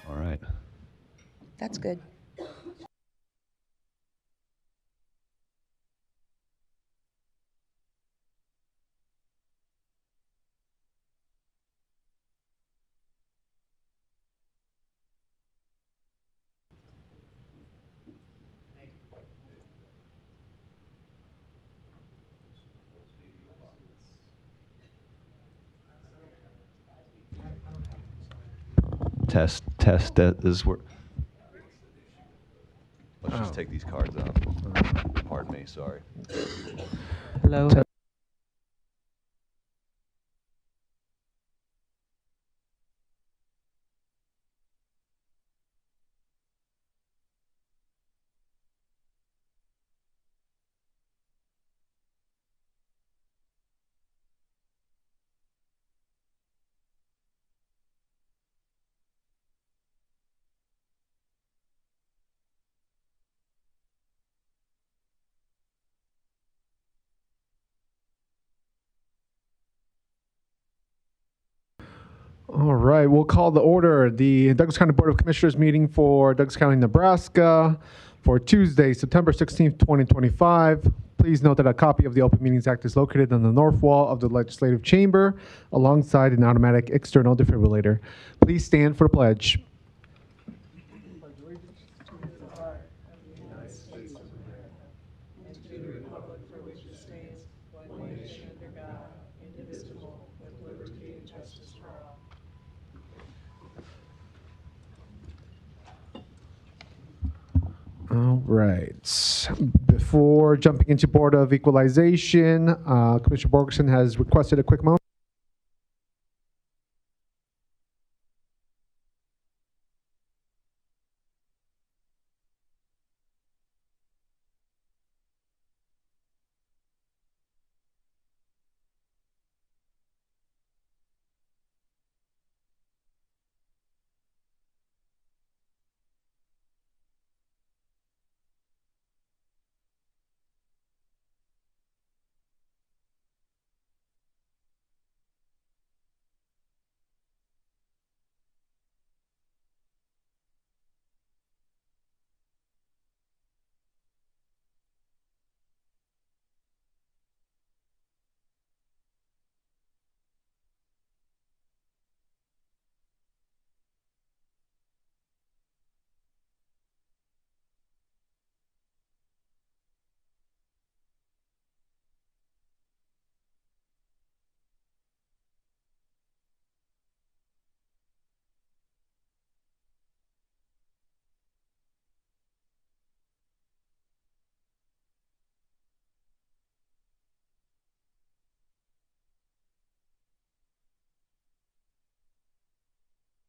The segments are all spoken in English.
All right. That's good. Test. That is where. Let's just take these cards out. Pardon me. Sorry. Hello. All right, we'll call the order the Douglas County Board of Commissioners meeting for Douglas County, Nebraska for Tuesday, September 16th, 2025. Please note that a copy of the Open Meetings Act is located on the north wall of the Legislative Chamber alongside an automatic external defibrillator. Please stand for the pledge. All right. Before jumping into Board of Equalization, Commissioner Borgerson has requested a quick moment.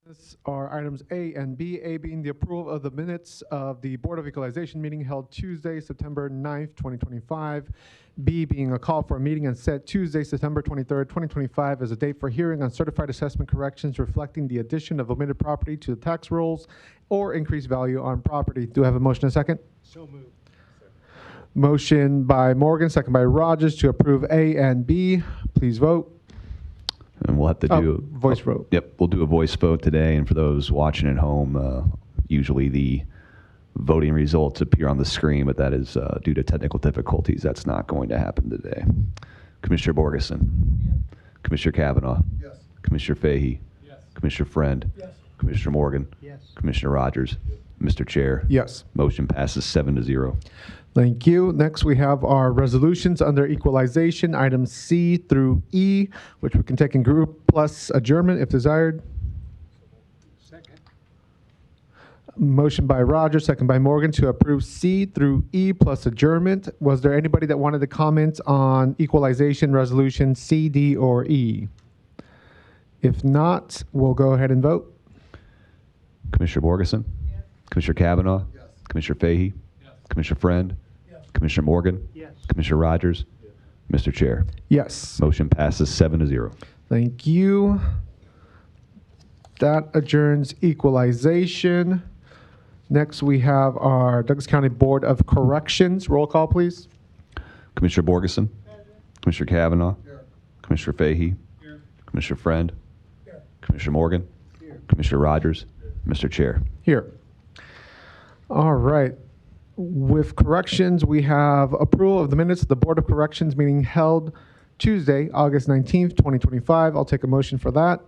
This are items A and B. A being the approval of the minutes of the Board of Equalization meeting held Tuesday, September 9th, 2025. B being a call for a meeting and set Tuesday, September 23rd, 2025 as a date for hearing on certified assessment corrections reflecting the addition of omitted property to the tax rolls or increased value on property. Do I have a motion and a second? So moved. Motion by Morgan, second by Rogers to approve A and B. Please vote. And we'll have to do voice vote. Yep, we'll do a voice vote today. And for those watching at home, usually the voting results appear on the screen, but that is due to technical difficulties. That's not going to happen today. Commissioner Borgeson. Yes. Commissioner Kavanaugh. Yes. Commissioner Fahey. Yes. Commissioner Friend. Yes. Commissioner Morgan. Yes. Commissioner Rogers. Mr. Chair. Yes. Motion passes 7-0. Thank you. Next, we have our resolutions under equalization, items C through E, which we can take in group plus adjournment if desired. Second. Motion by Rogers, second by Morgan to approve C through E plus adjournment. Was there anybody that wanted to comment on equalization resolution C, D, or E? If not, we'll go ahead and vote. Commissioner Borgeson. Yes. Commissioner Kavanaugh. Yes. Commissioner Fahey. Yes. Commissioner Friend. Yes. Commissioner Morgan. Yes. Commissioner Rogers. Mr. Chair. Yes. Motion passes 7-0. Thank you. That adjourns equalization. Next, we have our Douglas County Board of Corrections. Roll call, please. Commissioner Borgeson. Commissioner Kavanaugh. Here. Commissioner Fahey. Here. Commissioner Friend. Here. Commissioner Morgan. Here. Commissioner Rogers. Mr. Chair. Here. All right. With corrections, we have approval of the minutes of the Board of Corrections meeting held Tuesday, August 19th, 2025. I'll take a motion for that.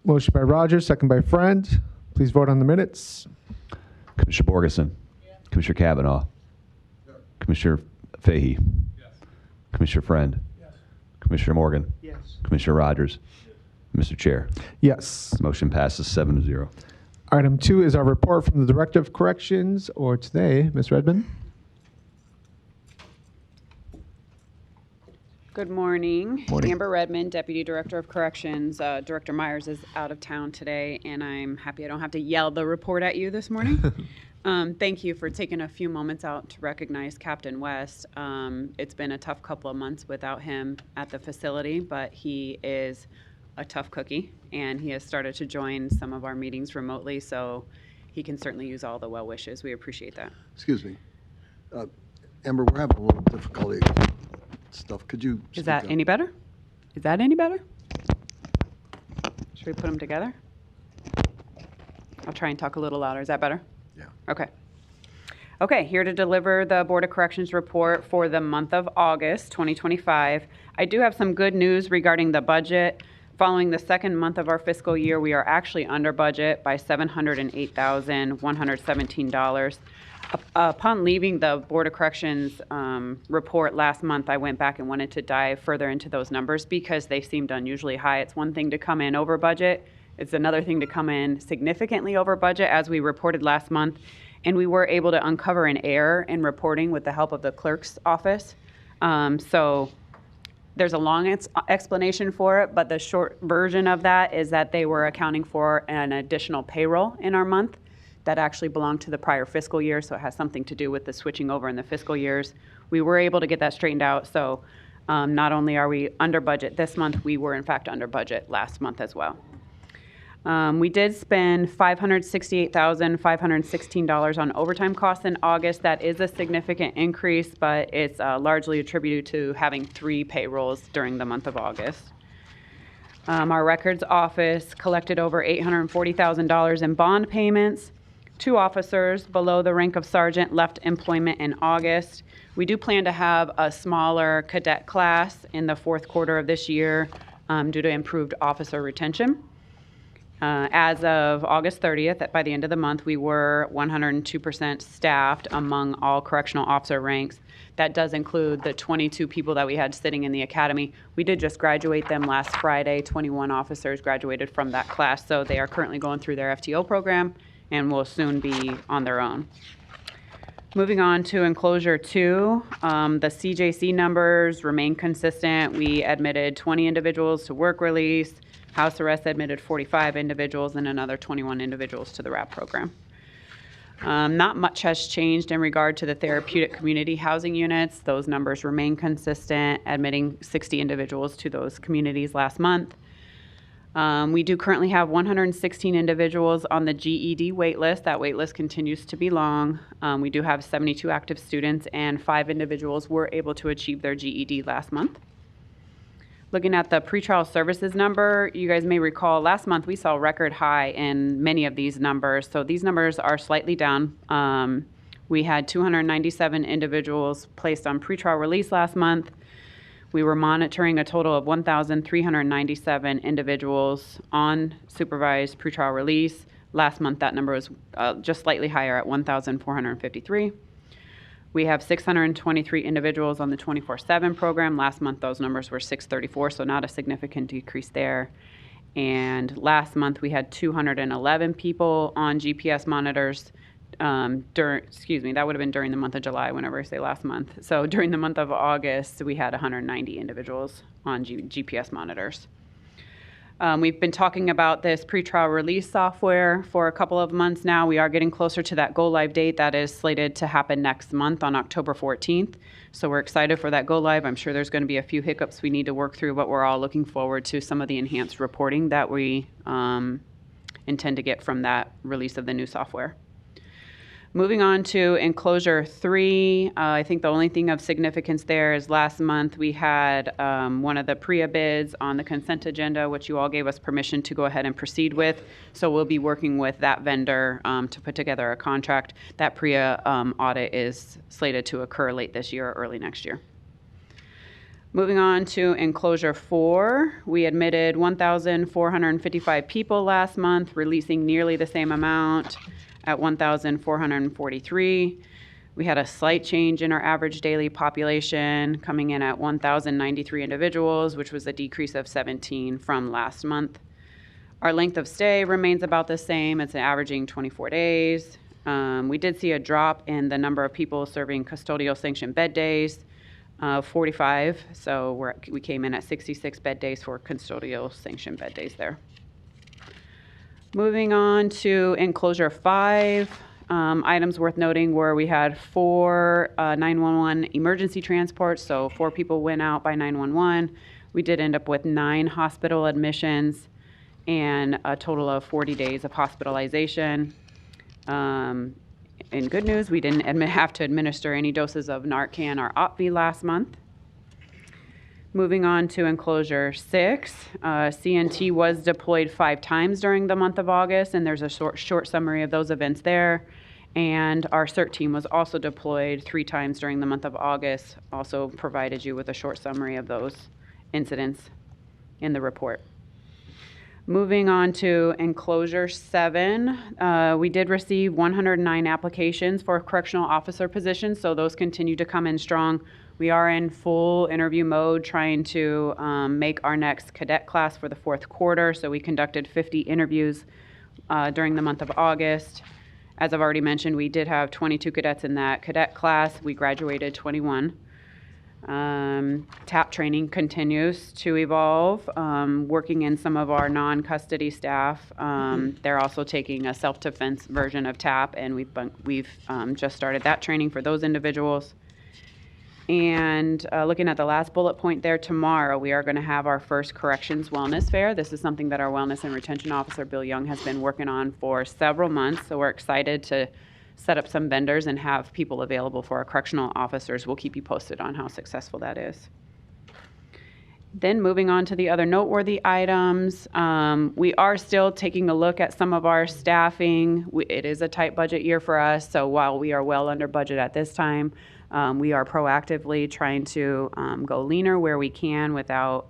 Motion by Rogers, second by Friend. Please vote on the minutes. Commissioner Borgeson. Commissioner Kavanaugh. Commissioner Fahey. Yes. Commissioner Friend. Yes. Commissioner Morgan. Yes. Commissioner Rogers. Mr. Chair. Yes. Motion passes 7-0. Item 2 is our report from the Director of Corrections, or today, Ms. Redmond. Good morning. Morning. Amber Redmond, Deputy Director of Corrections. Director Myers is out of town today, and I'm happy I don't have to yell the report at you this morning. Thank you for taking a few moments out to recognize Captain West. It's been a tough couple of months without him at the facility, but he is a tough cookie, and he has started to join some of our meetings remotely, so he can certainly use all the well wishes. We appreciate that. Excuse me. Amber, we're having a little difficulty with stuff. Could you Is speak that up? any better? Is that any better? Should we put them together? I'll try and talk a little louder. Is that better? Yeah. Okay. Okay, here to deliver the Board of Corrections report for the month of August 2025. I do have some good news regarding the budget. Following the second month of our fiscal year, we are actually under budget by $708,117. Upon leaving the Board of Corrections report last month, I went back and wanted to dive further into those numbers because they seemed unusually high. It's one thing to come in over budget. It's another thing to come in significantly over budget, as we reported last month. And we were able to uncover an error in reporting with the help of the clerk's office. So there's a long explanation for it, but the short version of that is that they were accounting for an additional payroll in our month that actually belonged to the prior fiscal year, so it has something to do with the switching over in the fiscal years. We were able to get that straightened out, so not only are we under budget this month, we were in fact under budget last month as well. We did spend $568,516 on overtime costs in August. That is a significant increase, but it's largely attributed to having 3 payrolls during the month of August. Our records office collected over $840,000 in bond payments. 2 officers below the rank of sergeant left employment in August. We do plan to have a smaller cadet class in the 4th quarter of this year due to improved officer retention. As of August 30th, by the end of the month, we were 102% staffed among all correctional officer ranks. That does include the 22 people that we had sitting in the academy. We did just graduate them last Friday. 21 officers graduated from that class, so they are currently going through their FTO program and will soon be on their own. Moving on to enclosure 2, the CJC numbers remain consistent. We admitted 20 individuals to work release. House arrest admitted 45 individuals and another 21 individuals to the RAP program. Not much has changed in regard to the therapeutic community housing units. Those numbers remain consistent, admitting 60 individuals to those communities last month. We do currently have 116 individuals on the GED waitlist. That waitlist continues to be long. We do have 72 active students, and 5 individuals were able to achieve their GED last month. Looking at the pretrial services number, you guys may recall last month we saw record high in many of these numbers. So these numbers are slightly down. We had 297 individuals placed on pretrial release last month. We were monitoring a total of 1,397 individuals on supervised pretrial release. Last month that number was just slightly higher at 1,453. We have 623 individuals on the 24/7 program. Last month, those numbers were 634, so not a significant decrease there. And last month, we had 211 people on GPS monitors. That would have been during the month of July, whenever I say last month. So during the month of August, we had 190 individuals on GPS monitors. We've been talking about this pretrial release software for a couple of months now. We are getting closer to that go-live date that is slated to happen next month on October 14th. So we're excited for that go-live. I'm sure there's going to be a few hiccups we need to work through, but we're all looking forward to some of the enhanced reporting that we intend to get from that release of the new software. Moving on to enclosure 3, I think the only thing of significance there is last month we had one of the PREA bids on the consent agenda, which you all gave us permission to go ahead and proceed with. So we'll be working with that vendor to put together a contract. That PREA audit is slated to occur late this year or early next year. Moving on to enclosure 4, we admitted 1,455 people last month, releasing nearly the same amount at 1,443. We had a slight change in our average daily population, coming in at 1,093 individuals, which was a decrease of 17 from last month. Our length of stay remains about the same. It's averaging 24 days. We did see a drop in the number of people serving custodial sanctioned bed days, 45. So we came in at 66 bed days for custodial sanctioned bed days there. Moving on to enclosure 5, items worth noting were we had 4 911 emergency transports, so 4 people went out by 911. We did end up with 9 hospital admissions and a total of 40 days of hospitalization. In good news, we didn't have to administer any doses of Narcan or Opvee last month. Moving on to enclosure 6, CNT was deployed 5 times during the month of August, and there's a short summary of those events there. And our CERT team was also deployed 3 times during the month of August, also provided you with a short summary of those incidents in the report. Moving on to enclosure 7, we did receive 109 applications for correctional officer positions, so those continue to come in strong. We are in full interview mode trying to make our next cadet class for the 4th quarter, so we conducted 50 interviews during the month of August. As I've already mentioned, we did have 22 cadets in that cadet class. We graduated 21. TAP training continues to evolve, working in some of our non-custody staff. They're also taking a self-defense version of TAP, and we've just started that training for those individuals. And looking at the last bullet point there, tomorrow we are going to have our first corrections wellness fair. This is something that our wellness and retention officer, Bill Young, has been working on for several months. So we're excited to set up some vendors and have people available for our correctional officers. We'll keep you posted on how successful that is. Then moving on to the other noteworthy items, we are still taking a look at some of our staffing. It is a tight budget year for us, so while we are well under budget at this time, we are proactively trying to go leaner where we can without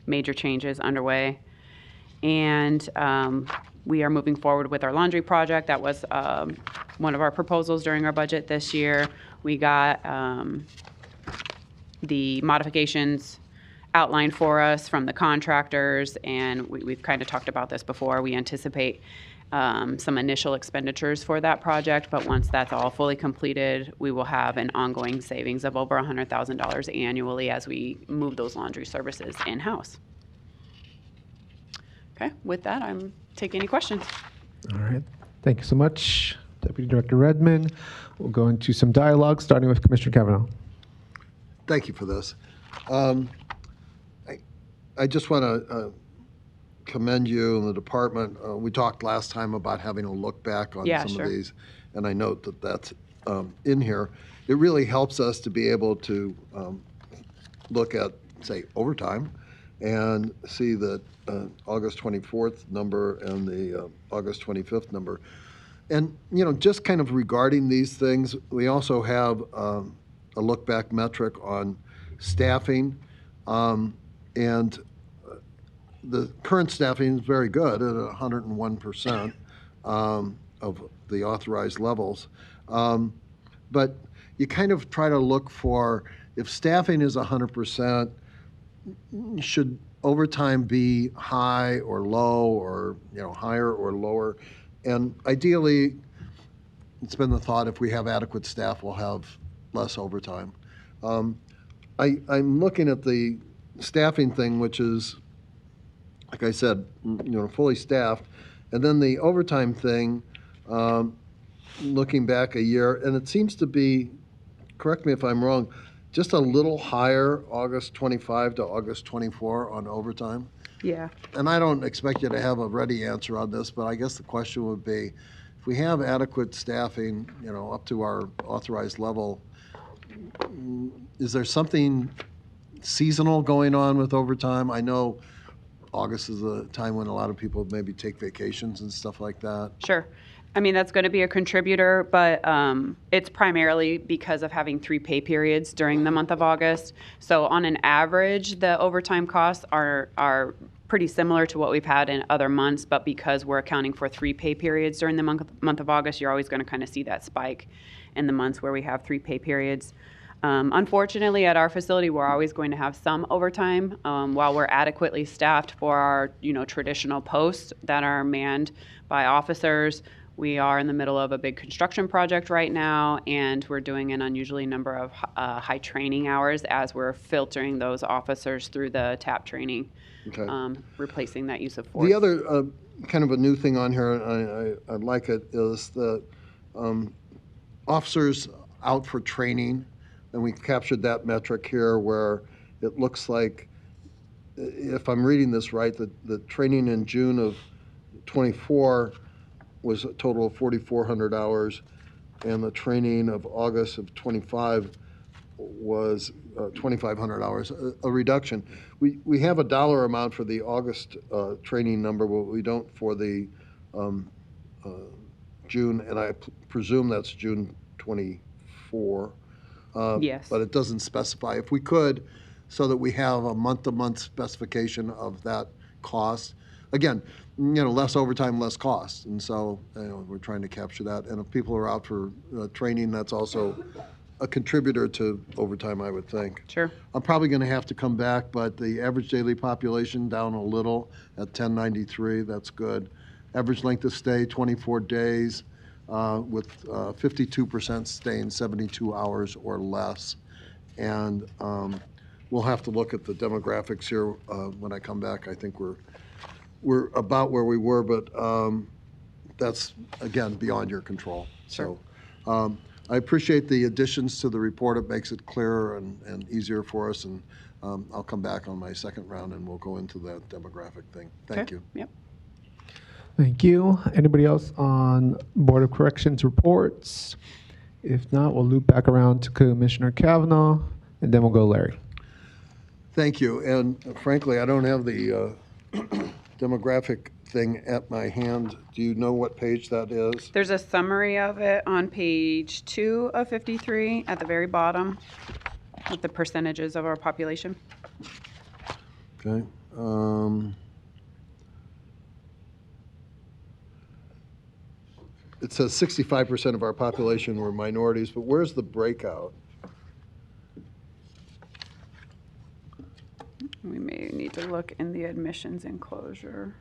major changes underway. And we are moving forward with our laundry project. That was one of our proposals during our budget this year. We got the modifications outlined for us from the contractors, and we've kind of talked about this before. We anticipate some initial expenditures for that project, but once that's all fully completed, we will have an ongoing savings of over $100,000 annually as we move those laundry services in-house. Okay, with that, I'm taking any questions. All right. Thank you so much, Deputy Director Redmond. We'll go into some dialogue, starting with Commissioner Kavanaugh. Thank you for this. I just want to commend you and the department. We talked last time about having a look back on some of these, and I note that that's in here. It really helps us to be able to look at, say, overtime and see the August 24th number and the August 25th number. And, you know, just kind of regarding these things, we also have a look back metric on staffing. And the current staffing is very good at 101% of the authorized levels. But you kind of try to look for, if staffing is 100%, should overtime be high or low, or, you know, higher or lower? And ideally, it's been the thought, if we have adequate staff, we'll have less overtime. I'm looking at the staffing thing, which is, like I said, you know, fully staffed, and then the overtime thing, looking back a year, and it seems to be, correct me if I'm wrong, just a little higher August 25 to August 24 on overtime. Yeah. And I don't expect you to have a ready answer on this, but I guess the question would be, if we have adequate staffing, you know, up to our authorized level, is there something seasonal going on with overtime? I know August is a time when a lot of people maybe take vacations and stuff like that. Sure. I mean, that's going to be a contributor, but it's primarily because of having 3 pay periods during the month of August. So on an average, the overtime costs are pretty similar to what we've had in other months, but because we're accounting for 3 pay periods during the month of August, you're always going to kind of see that spike in the months where we have 3 pay periods. Unfortunately, at our facility, we're always going to have some overtime while we're adequately staffed for our, you know, traditional posts that are manned by officers. We are in the middle of a big construction project right now, and we're doing an unusually number of high training hours as we're filtering those officers through the TAP training, replacing that use of force. The other kind of a new thing on here, I like it, is the officers out for training. And we captured that metric here, where it looks like, if I'm reading this right, the training in June of 24 was a total of 4,400 hours, and the training of August of 25 was 2,500 hours, a reduction. We have a dollar amount for the August training number, but we don't for the June, and I presume that's June 24. Yes. But it doesn't specify. If we could, so that we have a month-to-month specification of that cost. Again, less overtime, less cost, and so we're trying to capture that. And if people are out for training, that's also a contributor to overtime, I would think. Sure. I'm probably going to have to come back, but the average daily population down a little at 1093. That's good. Average length of stay 24 days, with 52% staying 72 hours or less. And we'll have to look at the demographics here when I come back. I think we're about where we were, but that's, again, beyond your control. Sure. So I appreciate the additions to the report. It makes it clearer and easier for us, and I'll come back on my second round and we'll go into that demographic thing. Thank you. Yep. Thank you. Anybody else on Board of Corrections reports? If not, we'll loop back around to Commissioner Kavanaugh, and then we'll go Larry. Thank you. And frankly, I don't have the demographic thing at my hand. Do you know what page that is? There's a summary of it on page 2 of 53 at the very bottom with the percentages of our population. Okay. It says 65% of our population were minorities, but where's the breakout? We may need to look in the admissions enclosure.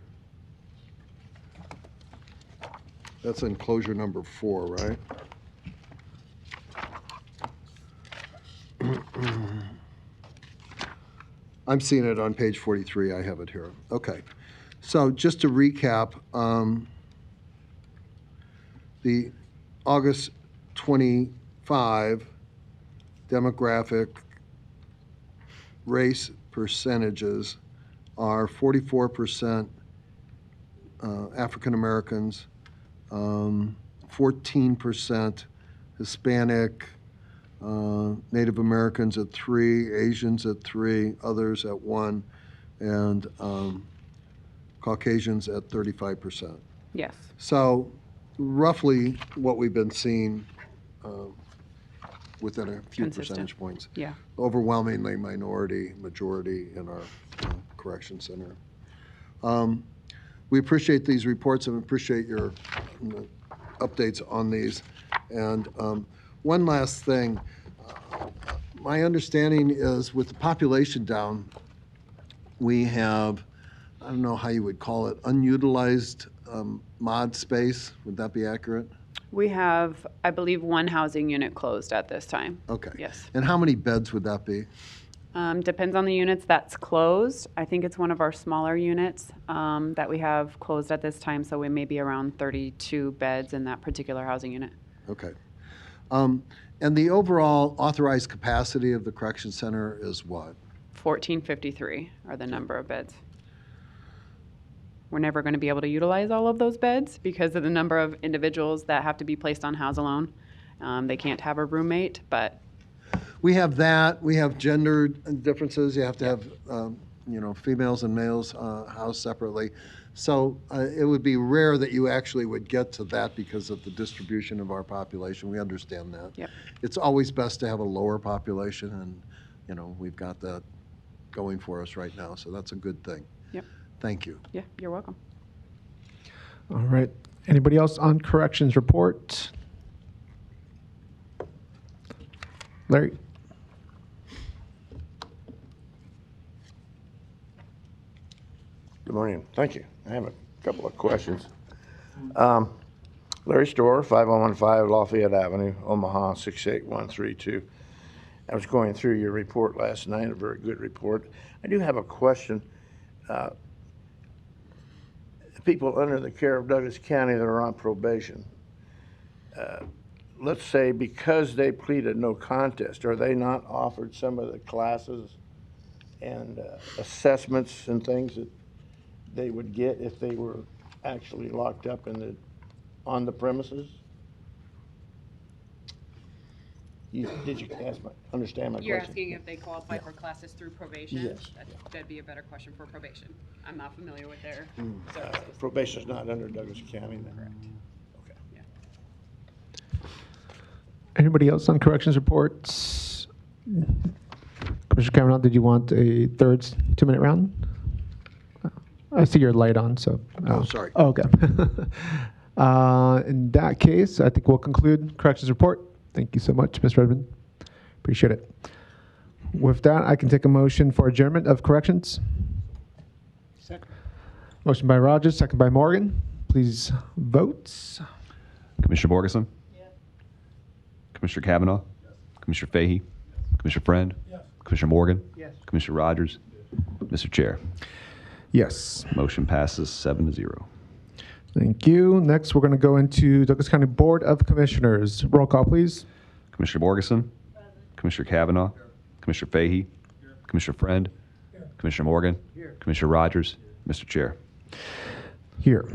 That's enclosure number 4, right? I'm seeing it on page 43. I have it here. Okay. So just to recap, the August 25 demographic race percentages are 44% African Americans, 14% Hispanic, Native Americans at 3, Asians at 3, others at 1, and Caucasians at 35%. Yes. So roughly what we've been seeing within a few Consistent. percentage points. Yeah. Overwhelmingly minority, majority in our correction center. We appreciate these reports and appreciate your updates on these. And one last thing, my understanding is with the population down, we have, I don't know how you would call it, unutilized mod space. Would that be accurate? We have, I believe, 1 housing unit closed at this time. Okay. Yes. And how many beds would that be? Depends on the units that's closed. I think it's one of our smaller units that we have closed at this time, so we may be around 32 beds in that particular housing unit. Okay. And the overall authorized capacity of the correction center is what? 1453 are the number of beds. We're never going to be able to utilize all of those beds because of the number of individuals that have to be placed on house alone. They can't have a roommate, but We have that. We have gender differences. You have to have, females and males housed separately. So it would be rare that you actually would get to that because of the distribution of our population. We understand that. Yep. It's always best to have a lower population, and we've got that going for us right now. So that's a good thing. Yep. Thank you. Yeah, you're welcome. All right. Anybody else on corrections report? Larry? Good morning. Thank you. I have a couple of questions. Larry Storr, 5115 Lafayette Avenue, Omaha, 68132. I was going through your report last night, a very good report. I do have a question. People under the care of Douglas County that are on probation, let's say because they pleaded no contest, are they not offered some of the classes and assessments and things that they would get if they were actually locked up on the premises? Did you understand my You're question? asking if they qualify for classes through probation? Yes. That'd be a better question for probation. I'm not familiar with their services. Probation's not under Douglas County then? Correct. Okay. Yeah. Anybody else on corrections reports? Commissioner Kavanaugh, did you want a third 2-minute round? I see your light on, so. Oh, sorry. Oh, okay. In that case, I think we'll conclude corrections report. Thank you so much, Ms. Redmond. Appreciate it. With that, I can take a motion for adjournment of corrections. Second. Motion by Rogers, second by Morgan. Please vote. Commissioner Borgeson? Commissioner Kavanaugh? Commissioner Fahey? Commissioner Friend? Commissioner Morgan? Yes. Commissioner Rogers? Mr. Chair, Yes. motion passes 7-0. Thank you. Next, we're going to go into Douglas County Board of Commissioners. Roll call, please. Commissioner Borgeson? Commissioner Kavanaugh? Commissioner Fahey? Commissioner Friend? Commissioner Morgan? Commissioner Rogers? Mr. Chair. Here.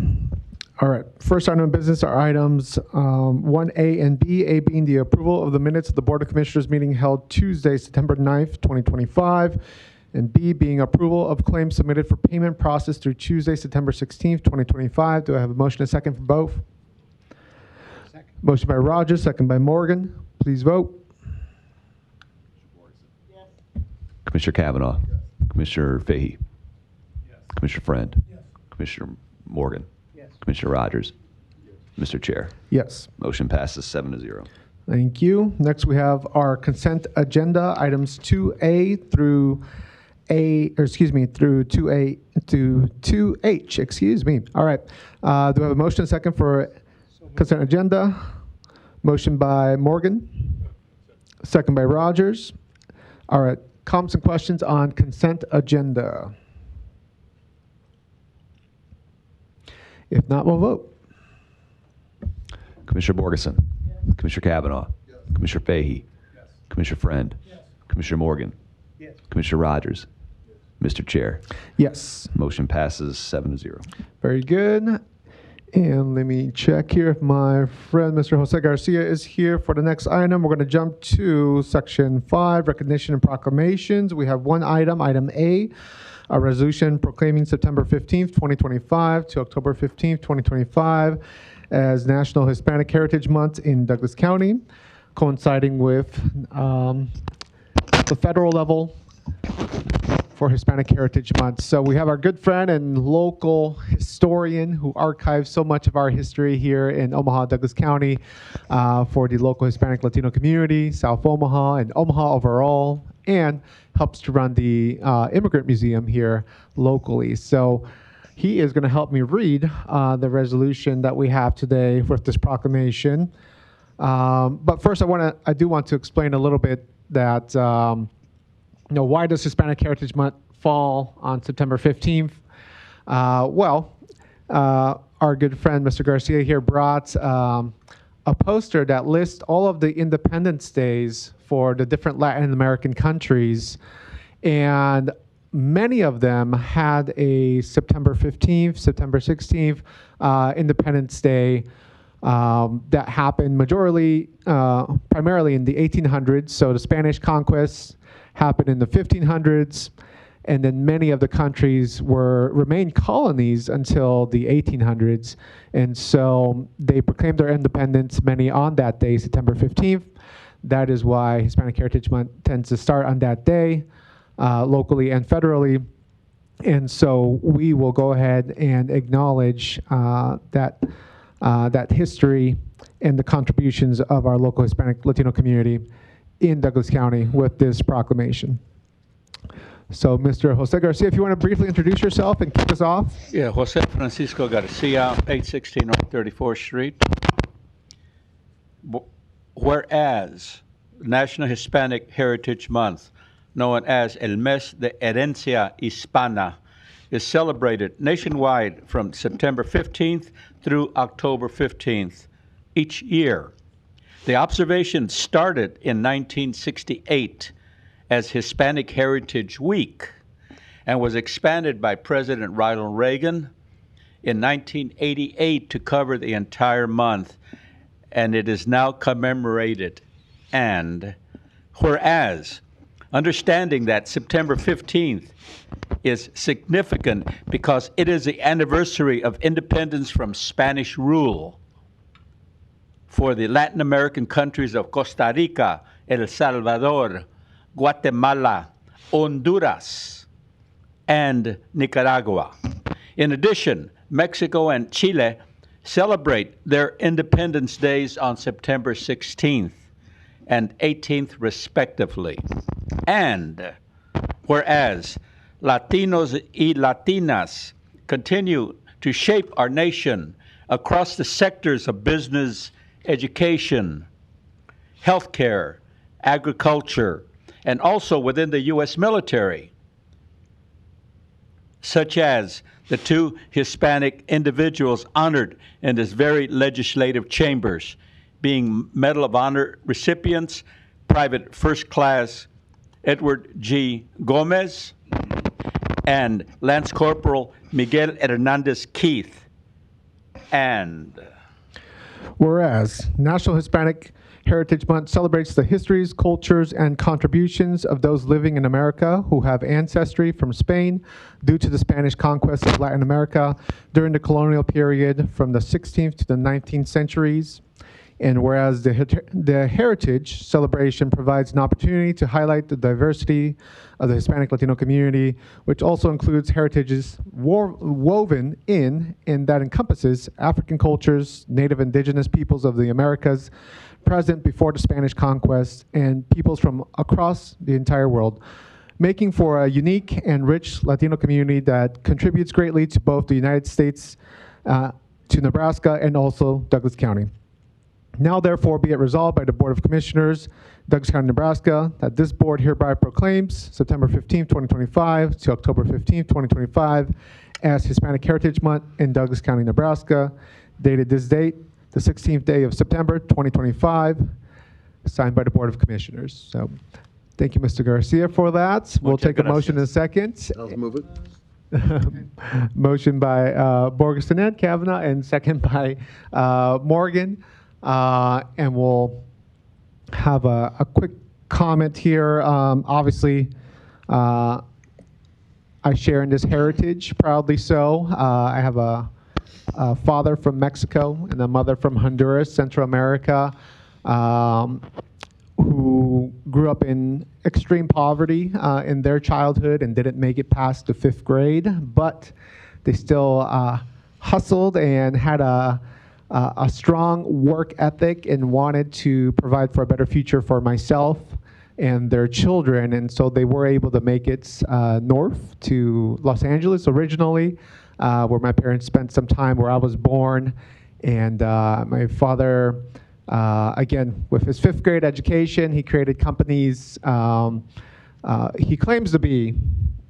All right. First item of business are items 1A and B. A being the approval of the minutes of the Board of Commissioners meeting held Tuesday, September 9th, 2025. And B being approval of claims submitted for payment process through Tuesday, September 16th, 2025. Do I have a motion and a second for both? Second. Motion by Rogers, second by Morgan. Please vote. Commissioner Kavanaugh? Commissioner Fahey? Commissioner Friend? Commissioner Morgan? Yes. Commissioner Rogers? Mr. Chair, Yes. motion passes 7-0. Thank you. Next, we have our consent agenda, items 2A through through 2A to 2H, excuse me. All right. Do I have a motion and second for consent agenda? Motion by Morgan, second by Rogers. All right. Comments and questions on consent agenda? If not, we'll vote. Commissioner Borgeson? Commissioner Kavanaugh? Commissioner Fahey? Commissioner Friend? Commissioner Morgan? Commissioner Rogers? Mr. Chair, Yes. motion passes 7-0. Very good. And let me check here if my friend, Mr. Jose Garcia, is here for the next item. We're going to jump to Section 5, Recognition and Proclamations. We have one item, item A, a resolution proclaiming September 15th, 2025 to October 15th, 2025 as National Hispanic Heritage Month in Douglas County, coinciding with the federal level for Hispanic Heritage Month. So we have our good friend and local historian who archives so much of our history here in Omaha, Douglas County, for the local Hispanic Latino community, South Omaha, and Omaha overall, and helps to run the Immigrant Museum here locally. So he is going to help me read the resolution that we have today with this proclamation. But first, I do want to explain a little bit that why does Hispanic Heritage Month fall on September 15th? Our good friend, Mr. Garcia here, brought a poster that lists all of the Independence Days for the different Latin American countries. And many of them had a September 15th, September 16th Independence Day that happened primarily in the 1800s. So the Spanish conquest happened in the 1500s, and then many of the countries remained colonies until the 1800s. And so they proclaimed their independence, many on that day, September 15th. That is why Hispanic Heritage Month tends to start on that day, locally and federally. And so we will go ahead and acknowledge that history and the contributions of our local Hispanic Latino community in Douglas County with this proclamation. So, Mr. Jose Garcia, if you want to briefly introduce yourself and kick us off. Yeah, Jose Francisco Garcia, 816 North 34th Street. Whereas National Hispanic Heritage Month, known as El Mes de Herencia Hispana, is celebrated nationwide from September 15th through October 15th each year. The observation started in 1968 as Hispanic Heritage Week and was expanded by President Ronald Reagan in 1988 to cover the entire month, and it is now commemorated And whereas, understanding that September 15th is significant because it is the anniversary of independence from Spanish rule for the Latin American countries of Costa Rica, El Salvador, Guatemala, Honduras, and Nicaragua. In addition, Mexico and Chile celebrate their Independence Days on September 16th and 18th, respectively. And whereas Latinos y Latinas continue to shape our nation across the sectors of business, education, healthcare, agriculture, and also within the U.S. military, such as the two Hispanic individuals honored in this very legislative chambers, being Medal of Honor recipients, Private First Class Edward G. Gomez and Lance Corporal Miguel Hernandez Keith. And Whereas National Hispanic Heritage Month celebrates the histories, cultures, and contributions of those living in America who have ancestry from Spain due to the Spanish conquest of Latin America during the colonial period from the 16th to the 19th centuries. And whereas the Heritage Celebration provides an opportunity to highlight the diversity of the Hispanic Latino community, which also includes heritages woven in and that encompasses African cultures, Native Indigenous peoples of the Americas, present before the Spanish conquest, and peoples from across the entire world, making for a unique and rich Latino community that contributes greatly to both the United States, to Nebraska, and also Douglas County. Now, therefore, be it resolved by the Board of Commissioners, Douglas County, Nebraska, that this board hereby proclaims September 15, 2025 to October 15, 2025 as Hispanic Heritage Month in Douglas County, Nebraska, dated this date, the 16th day of September, 2025, signed by the Board of Commissioners. So, thank you, Mr. Garcia, for that. We'll take a motion in a second. I'll move it. Motion by Borgeson and Kavanaugh, and second by Morgan. And we'll have a quick comment here. Obviously, I share in this heritage, proudly so. I have a father from Mexico and a mother from Honduras, Central America, who grew up in extreme poverty in their childhood and didn't make it past the 5th grade, but they still hustled and had a strong work ethic and wanted to provide for a better future for myself and their children. And so they were able to make it north to Los Angeles originally, where my parents spent some time where I was born. And my father, again, with his 5th grade education, he created companies. He claims to be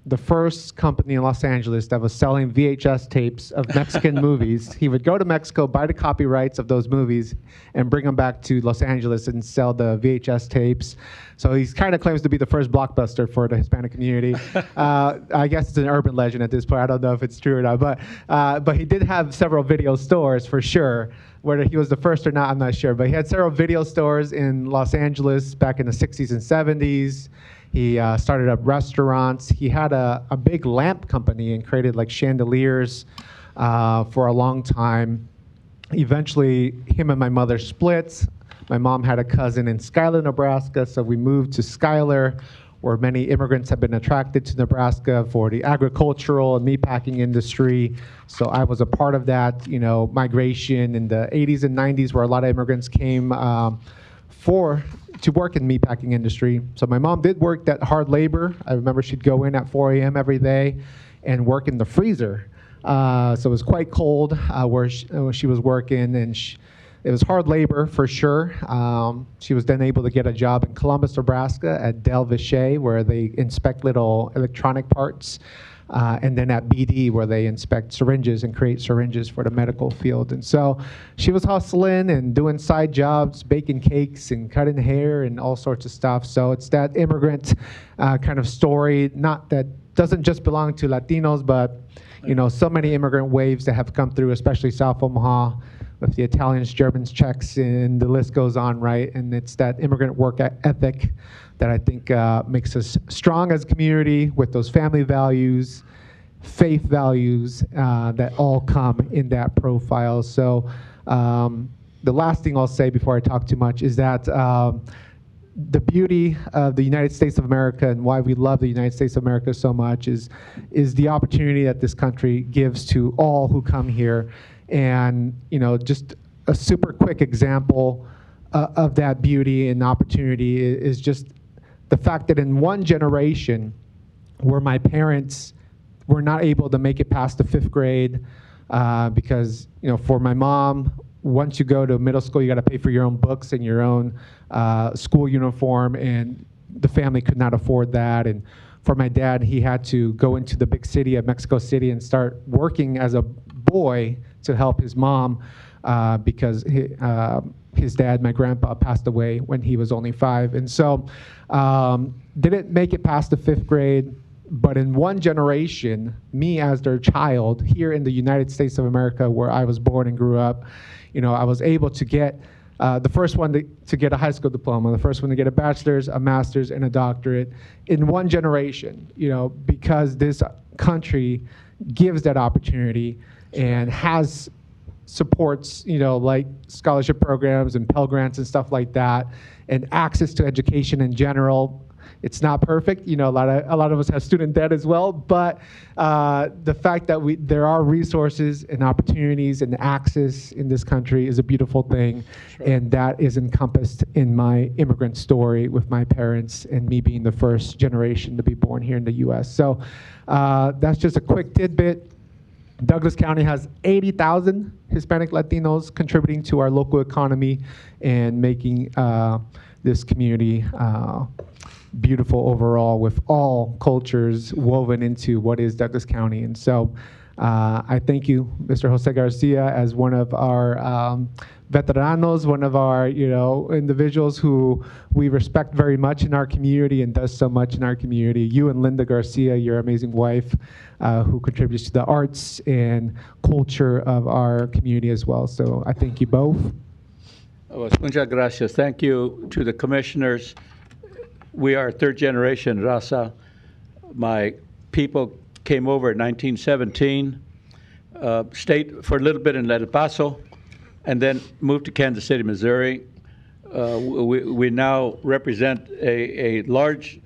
the first company in Los Angeles that was selling VHS tapes of Mexican movies. He would go to Mexico, buy the copyrights of those movies, and bring them back to Los Angeles and sell the VHS tapes. So he kind of claims to be the first blockbuster for the Hispanic community. I guess it's an urban legend at this point. I don't know if it's true or not, but he did have several video stores for sure. Whether he was the first or not, I'm not sure. But he had several video stores in Los Angeles back in the 60s and 70s. He started up restaurants. He had a big lamp company and created like chandeliers for a long time. Eventually, him and my mother split. My mom had a cousin in Schuyler, Nebraska, so we moved to Schuyler, where many immigrants have been attracted to Nebraska for the agricultural and meatpacking industry. So I was a part of that, migration in the 80s and 90s, where a lot of immigrants came to work in meatpacking industry. So my mom did work that hard labor. I remember she'd go in at 4 a.m. every day and work in the freezer. So it was quite cold where she was working, and it was hard labor for sure. She was then able to get a job in Columbus, Nebraska at Del Vichet, where they inspect little electronic parts. And then at BD, where they inspect syringes and create syringes for the medical field. And so she was hustling and doing side jobs, baking cakes and cutting hair and all sorts of stuff. So it's that immigrant kind of story, not that doesn't just belong to Latinos, but so many immigrant waves that have come through, especially South Omaha, with the Italians, Germans, Czechs, and the list goes on, right? And it's that immigrant work ethic that I think makes us strong as a community with those family values, faith values that all come in that profile. So the last thing I'll say before I talk too much is that the beauty of the United States of America and why we love the United States of America so much is the opportunity that this country gives to all who come here. And, you know, just a super quick example of that beauty and opportunity is just the fact that in one generation where my parents were not able to make it past the 5th grade because, you know, for my mom, once you go to middle school, you got to pay for your own books and your own school uniform, and the family could not afford that. And for my dad, he had to go into the big city of Mexico City and start working as a boy to help his mom because his dad, my grandpa, passed away when he was only 5. And so didn't make it past the 5th grade. But in one generation, me as their child here in the United States of America, where I was born and grew up, you know, I was able to get the first one to get a high school diploma, the first one to get a bachelor's, a master's, and a doctorate in one generation, you know, because this country gives that opportunity and has supports, you know, like scholarship programs and Pell Grants and stuff like that, and access to education in general. It's not perfect, you know. A lot of us have student debt as well, but the fact that there are resources and opportunities and access in this country is a beautiful thing, and that is encompassed in my immigrant story with my parents and me being the first generation to be born here in the U.S. So that's just a quick tidbit. Douglas County has 80,000 Hispanic Latinos contributing to our local economy and making this community beautiful overall, with all cultures woven into what is Douglas County. And so I thank you, Mr. Jose Garcia, as one of our veteranos, one of our, you know, individuals who we respect very much in our community and does so much in our community. You and Linda Garcia, your amazing wife, who contributes to the arts and culture of our community as well. So I thank you both. Muchas gracias. Thank you to the commissioners. We are third generation Raza. My people came over in 1917, stayed for a little bit in El Paso, and then moved to Kansas City, Missouri. We now represent a large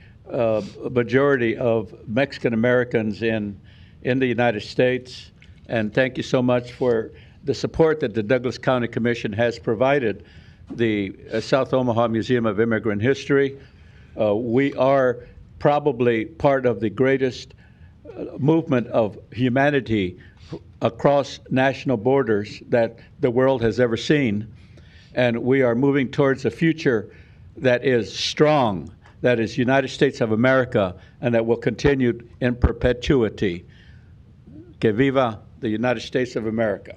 majority of Mexican Americans in the United States. And thank you so much for the support that the Douglas County Commission has provided the South Omaha Museum of Immigrant History. We are probably part of the greatest movement of humanity across national borders that the world has ever seen. And we are moving towards a future that is strong, that is United States of America, and that will continue in perpetuity. Que viva the United States of America.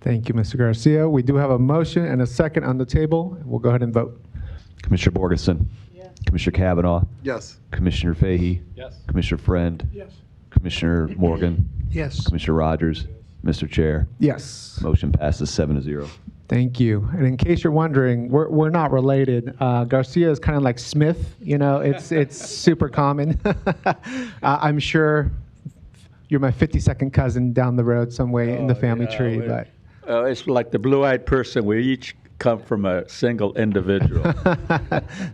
Thank you, Mr. Garcia. We do have a motion and a second on the table. We'll go ahead and vote. Commissioner Borgeson. Yes. Commissioner Kavanaugh. Yes. Commissioner Fahey. Yes. Commissioner Friend. Yes. Commissioner Morgan. Yes. Commissioner Rogers. Mr. Chair. Yes. Motion passes 7-0. Thank you. And in case you're wondering, we're not related. Garcia is kind of like Smith. You know, it's super common. I'm sure you're my 52nd cousin down the road some way in the family tree. But It's like the blue-eyed person. We each come from a single individual.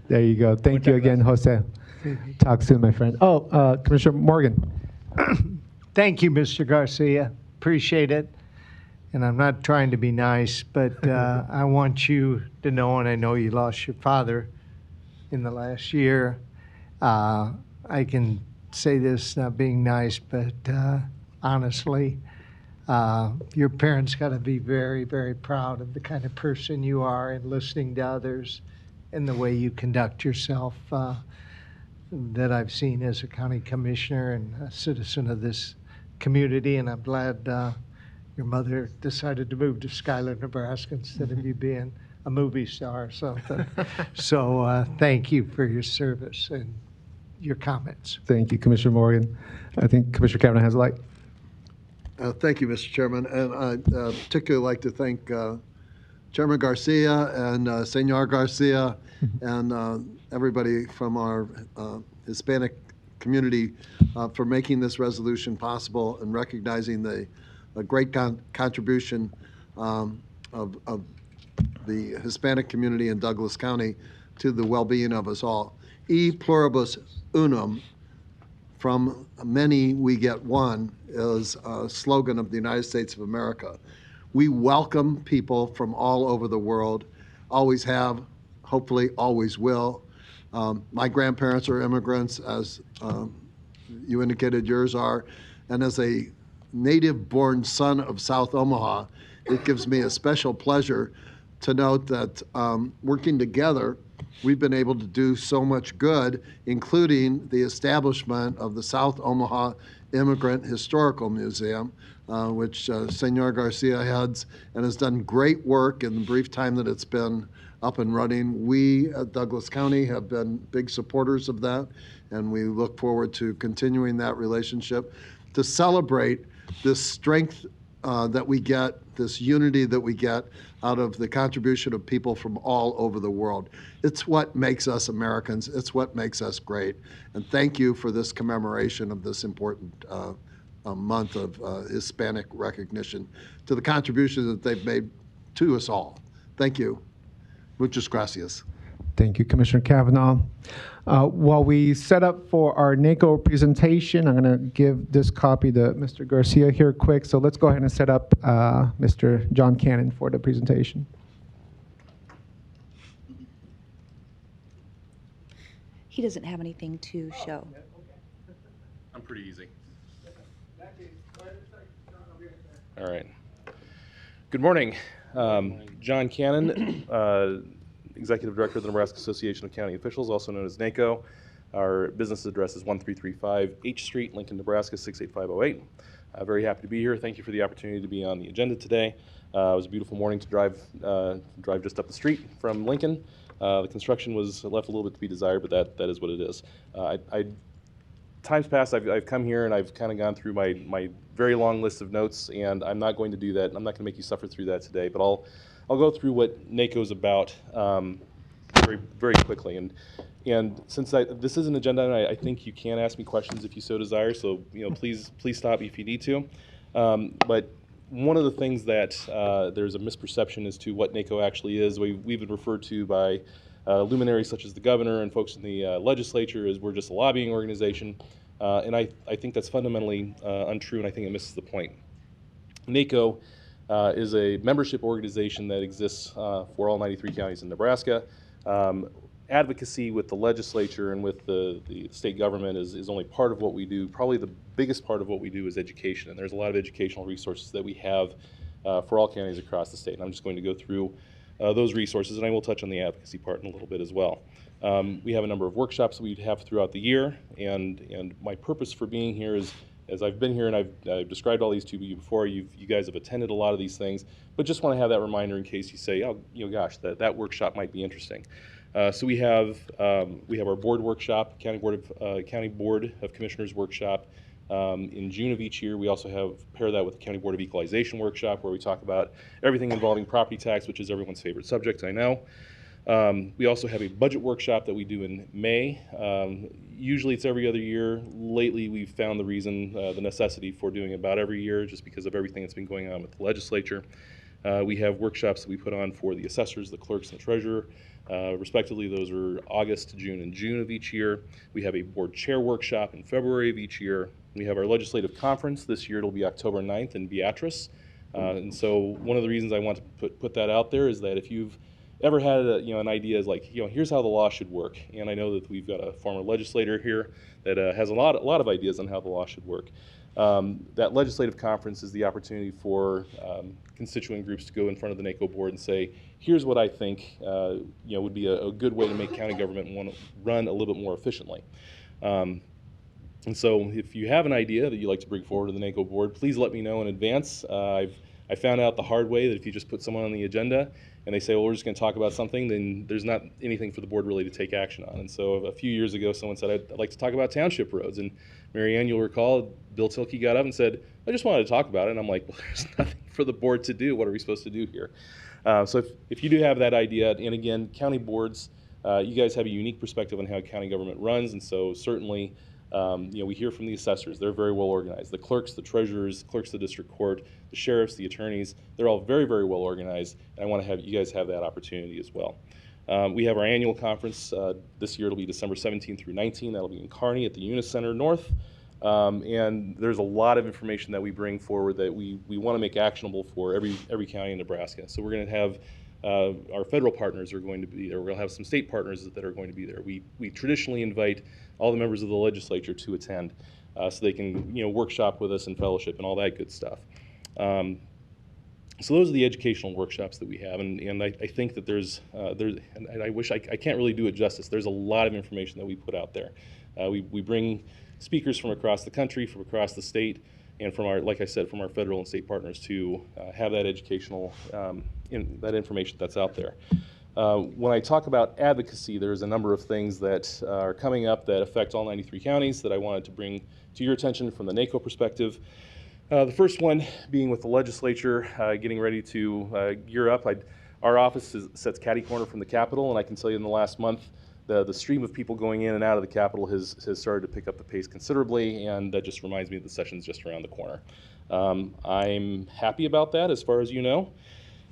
there you go. Thank you again, Jose. Talk soon, my friend. Oh, Commissioner Morgan. Thank you, Mr. Garcia. Appreciate it. And I'm not trying to be nice, but I want you to know, and I know you lost your father in the last year. I can say this not being nice, but honestly, your parents got to be very, very proud of the kind of person you are and listening to others and the way you conduct yourself that I've seen as a county commissioner and a citizen of this community. And I'm glad your mother decided to move to Schuyler, Nebraska instead of you being a movie star or something. So thank you for your service and your comments. Thank you, Commissioner Morgan. I think Commissioner Kavanaugh has a light. Thank you, Mr. Chairman. And I'd particularly like to thank Chairman Garcia and Senor Garcia and everybody from our Hispanic community for making this resolution possible and recognizing the great contribution of the Hispanic community in Douglas County to the well-being of us all. E pluribus unum, from many we get one, is a slogan of the United States of America. We welcome people from all over the world, always have, hopefully always will. My grandparents are immigrants, as you indicated yours are, and as a native-born son of South Omaha, it gives me a special pleasure to note that working together, we've been able to do so much good, including the establishment of the South Omaha Immigrant Historical Museum, which Senor Garcia heads and has done great work in the brief time that it's been up and running. We at Douglas County have been big supporters of that, and we look forward to continuing that relationship to celebrate this strength that we get, this unity that we get out of the contribution of people from all over the world. It's what makes us Americans. It's what makes us great. And thank you for this commemoration of this important month of Hispanic recognition, to the contribution that they've made to us all. Thank you. Muchas gracias. Thank you, Commissioner Kavanaugh. While we set up for our NACO presentation, I'm going to give this copy to Mr. Garcia here quick. So let's go ahead and set up Mr. John Cannon for the presentation. He doesn't have anything to show. I'm pretty easy. All right. Good morning. John Cannon, Executive Director of the Nebraska Association of County Officials, also known as NACO. Our business address is 1335 H Street, Lincoln, Nebraska 68508. Very happy to be here. Thank you for the opportunity to be on the agenda today. It was a beautiful morning to drive just up the street from Lincoln. The construction was left a little bit to be desired, but that is what it is. Times past, I've come here and I've kind of gone through my very long list of notes, and I'm not going to do that. I'm not going to make you suffer through that today, but I'll go through what NACO's about very, very quickly. And since this is an agenda, and I think you can ask me questions if you so desire. So please stop me if you need to. But one of the things that there's a misperception as to what NACO actually is. We've been referred to by luminaries such as the governor and folks in the legislature as we're just a lobbying organization. And I think that's fundamentally untrue, and I think it misses the point. NACO is a membership organization that exists for all 93 counties in Nebraska. Advocacy with the legislature and with the state government is only part of what we do. Probably the biggest part of what we do is education, and there's a lot of educational resources that we have for all counties across the state. And I'm just going to go through those resources, and I will touch on the advocacy part in a little bit as well. We have a number of workshops that we have throughout the year, and my purpose for being here is, as I've been here and I've described all these to you before, you guys have attended a lot of these things, but just want to have that reminder in case you say, oh, gosh, that workshop might be interesting. So we have our board workshop, County Board of Commissioners workshop in June of each year. We also pair that with the County Board of Equalization workshop, where we talk about everything involving property tax, which is everyone's favorite subject, I know. We also have a budget workshop that we do in May. Usually it's every other year. Lately we've found the necessity for doing it about every year just because of everything that's been going on with the legislature. We have workshops that we put on for the assessors, the clerks, and the treasurer. Respectively, those are August, June, and June of each year. We have a board chair workshop in February of each year. We have our legislative conference. This year it'll be October 9th in Beatrice. And so one of the reasons I want to put that out there is that if you've ever had an idea is like, here's how the law should work. And I know that we've got a former legislator here that has a lot of ideas on how the law should work. That legislative conference is the opportunity for constituent groups to go in front of the NACO board and say, here's what I think would be a good way to make county government run a little bit more efficiently. And so if you have an idea that you'd like to bring forward to the NACO board, please let me know in advance. I I found out the hard way that if you just put someone on the agenda and they say, well, we're just going to talk about something, then there's not anything for the board really to take action on. And so a few years ago, someone said, I'd like to talk about township roads. And Mary Ann, you'll recall, Bill Tilkey got up and said, I just wanted to talk about it. And I'm like, well, there's nothing for the board to do. What are we supposed to do here? So if you do have that idea, and again, county boards, you guys have a unique perspective on how county government runs, and so certainly, we hear from the assessors. They're very well organized. The clerks, the treasurers, clerks of the district court, the sheriffs, the attorneys, they're all very, very well organized, and I want to have you guys have that opportunity as well. We have our annual conference. This year it'll be December 17th through 19th. That'll be in Kearney at the Unis Center North. And there's a lot of information that we bring forward that we want to make actionable for every county in Nebraska. So we're going to have our federal partners are going to be there. We'll have some state partners that are going to be there. We traditionally invite all the members of the legislature to attend so they can workshop with us and fellowship and all that good stuff. So those are the educational workshops that we have, and I think that there's and I wish I can't really do it justice. There's a lot of information that we put out there. We bring speakers from across the country, from across the state, and from our, like I said, from our federal and state partners to have that educational, that information that's out there. When I talk about advocacy, there's a number of things that are coming up that affect all 93 counties that I wanted to bring to your attention from the NACO perspective. The first one being with the legislature getting ready to gear up. Our office sits catty corner from the Capitol, and I can tell you in the last month, the stream of people going in and out of the Capitol has started to pick up the pace considerably, and that just reminds me that the session's just around the corner. I'm happy about that, as far as you know.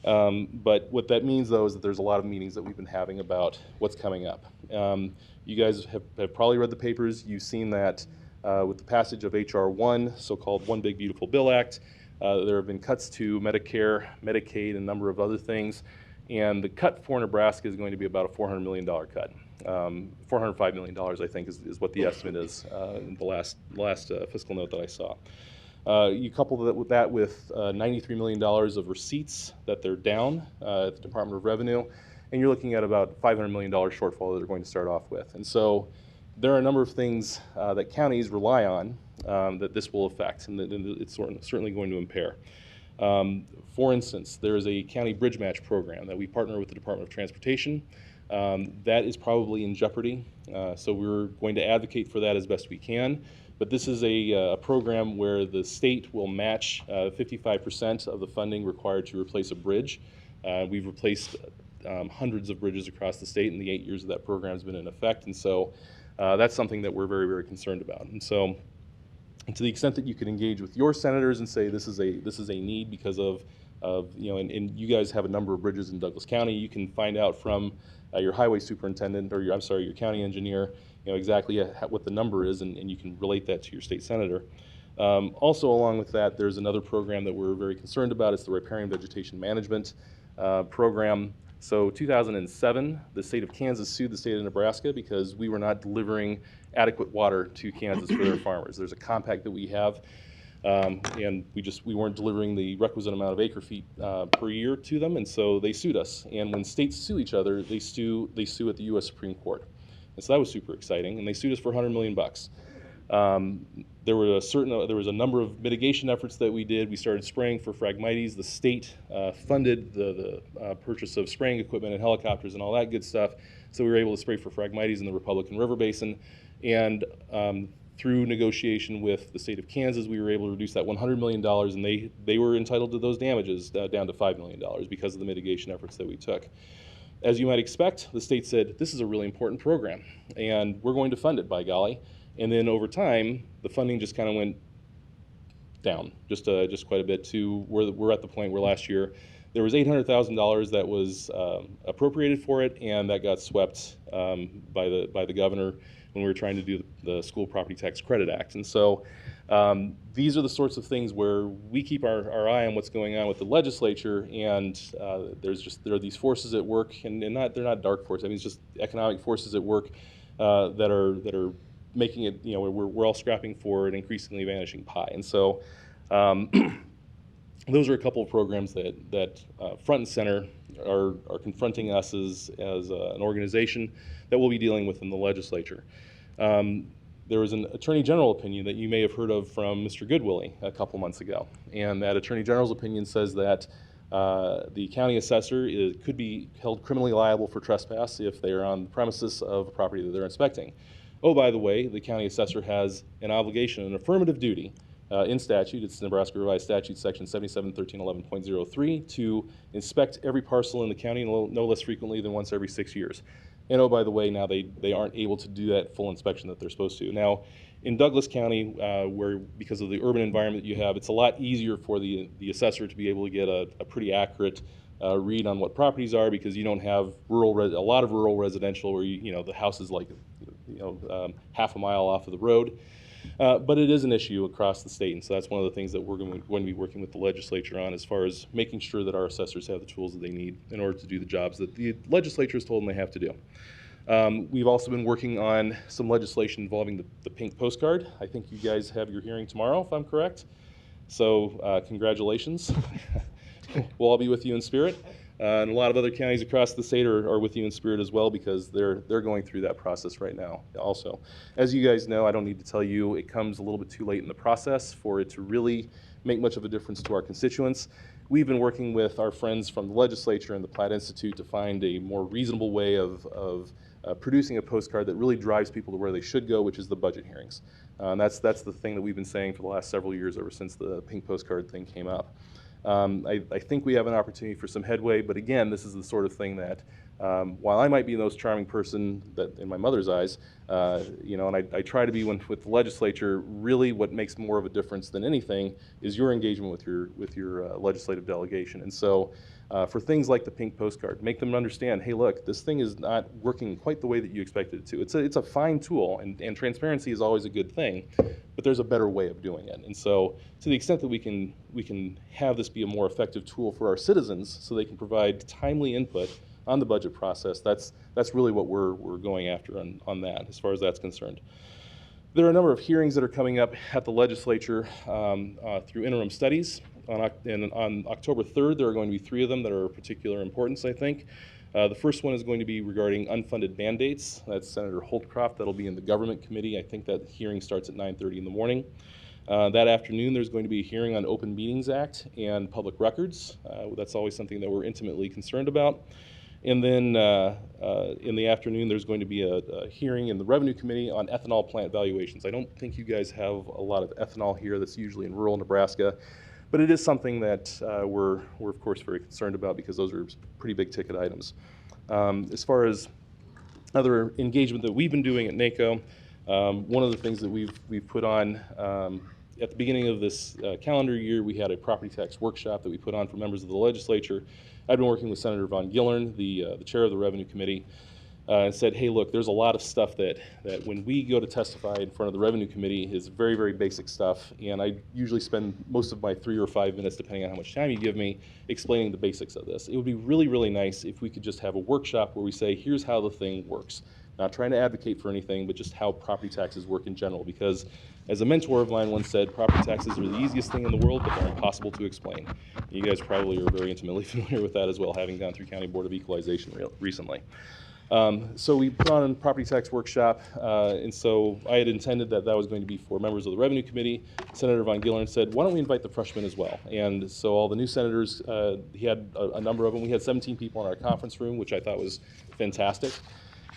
But what that means, though, is that there's a lot of meetings that we've been having about what's coming up. You guys have probably read the papers. You've seen that with the passage of H.R. 1, so-called One Big Beautiful Bill Act. There have been cuts to Medicare, Medicaid, and a number of other things. And the cut for Nebraska is going to be about a $400 million cut. $405 million, I think, is what the estimate is in the last fiscal note that I saw. You couple that with $93 million of receipts that they're down at the Department of Revenue, and you're looking at about $500 million shortfall that they're going to start off with. And so there are a number of things that counties rely on that this will affect, and that it's certainly going to impair. For instance, there is a county bridge match program that we partner with the Department of Transportation. That is probably in jeopardy, so we're going to advocate for that as best we can. But this is a program where the state will match 55% of the funding required to replace a bridge. We've replaced hundreds of bridges across the state in the 8 years that program has been in effect, and so that's something that we're very, very concerned about. And so, to the extent that you can engage with your senators and say this is a need because of and you guys have a number of bridges in Douglas County, you can find out from your highway superintendent or your county engineer, exactly what the number is, and you can relate that to your state senator. Also, along with that, there's another program that we're very concerned about. It's the Riparian Vegetation Management program. So 2007, the state of Kansas sued the state of Nebraska because we were not delivering adequate water to Kansas for their farmers. There's a compact that we have, and we weren't delivering the requisite amount of acre feet per year to them, and so they sued us. And when states sue each other, they sue at the U.S. Supreme Court. And so that was super exciting, and they sued us for $100 million. There was a number of mitigation efforts that we did. We started spraying for Phragmites. The state funded the purchase of spraying equipment and helicopters and all that good stuff. So we were able to spray for Phragmites in the Republican River Basin. And through negotiation with the state of Kansas, we were able to reduce that $100 million, and they were entitled to those damages down to $5 million because of the mitigation efforts that we took. As you might expect, the state said, this is a really important program, and we're going to fund it, by golly. And then over time, the funding just kind of went down, just quite a bit to where we're at the point where last year there was $800,000 that was appropriated for it, and that got swept by the governor when we were trying to do the School Property Tax Credit Act. And so these are the sorts of things where we keep our eye on what's going on with the legislature, and there are these forces at work, and they're not dark forces. I mean, it's just economic forces at work that are making it, we're all scrapping for an increasingly vanishing pie. And so those are a couple of programs that front and center are confronting us as an organization that we'll be dealing with in the legislature. there was an Attorney General opinion that you may have heard of from Mr. Goodwillie a couple months ago. And that Attorney General's opinion says that the county assessor could be held criminally liable for trespass if they are on the premises of a property that they're inspecting. Oh, by the way, the county assessor has an obligation, an affirmative duty in statute, it's Nebraska Revised Statute Section 771311.03, to inspect every parcel in the county no less frequently than once every 6 years. And oh, by the way, now they aren't able to do that full inspection that they're supposed to. Now, in Douglas County, where because of the urban environment you have, it's a lot easier for the assessor to be able to get a pretty accurate read on what properties are, because you don't have a lot of rural residential where the house is like half a mile off of the road. But it is an issue across the state, and so that's one of the things that we're going to be working with the legislature on, as far as making sure that our assessors have the tools that they need in order to do the jobs that the legislature has told them they have to do. We've also been working on some legislation involving the pink postcard. I think you guys have your hearing tomorrow, if I'm correct. So congratulations. We'll all be with you in spirit. And a lot of other counties across the state are with you in spirit as well, because they're going through that process right now also. As you guys know, I don't need to tell you, it comes a little bit too late in the process for it to really make much of a difference to our constituents. We've been working with our friends from the legislature and the Platt Institute to find a more reasonable way of producing a postcard that really drives people to where they should go, which is the budget hearings. That's the thing that we've been saying for the last several years, ever since the pink postcard thing came up. I think we have an opportunity for some headway, but again, this is the sort of thing that, while I might be the most charming person that in my mother's eyes, and I try to be with the legislature, really what makes more of a difference than anything is your engagement with your legislative delegation. And so for things like the pink postcard, make them understand, hey, look, this thing is not working quite the way that you expected it to. It's a fine tool, and transparency is always a good thing, but there's a better way of doing it. And so to the extent that we can have this be a more effective tool for our citizens so they can provide timely input on the budget process, that's really what we're going after on that, as far as that's concerned. There are a number of hearings that are coming up at the legislature through interim studies. On October 3rd, there are going to be 3 of them that are of particular importance, I think. The first one is going to be regarding unfunded mandates. That's Senator Holtcroft. That'll be in the Government Committee. I think that hearing starts at 9:30 in the morning. That afternoon, there's going to be a hearing on Open Meetings Act and public records. That's always something that we're intimately concerned about. And then in the afternoon, there's going to be a hearing in the Revenue Committee on ethanol plant valuations. I don't think you guys have a lot of ethanol here. That's usually in rural Nebraska. But it is something that we're of course very concerned about, because those are pretty big ticket items. As far as other engagement that we've been doing at NACO, one of the things that we've put on at the beginning of this calendar year, we had a property tax workshop that we put on for members of the legislature. I've been working with Senator Von Gillern, the chair of the Revenue Committee, and said, hey, look, there's a lot of stuff that when we go to testify in front of the Revenue Committee is very, very basic stuff, and I usually spend most of my 3 or 5 minutes, depending on how much time you give me, explaining the basics of this. It would be really, really nice if we could just have a workshop where we say, here's how the thing works. Not trying to advocate for anything, but just how property taxes work in general, because as a mentor of mine once said, property taxes are the easiest thing in the world, but they're impossible to explain. You guys probably are very intimately familiar with that as well, having gone through County Board of Equalization recently. So we put on a property tax workshop, and so I had intended that was going to be for members of the Revenue Committee. Senator Von Gillern said, why don't we invite the freshmen as well? And so all the new senators, he had a number of them. We had 17 people in our conference room, which I thought was fantastic.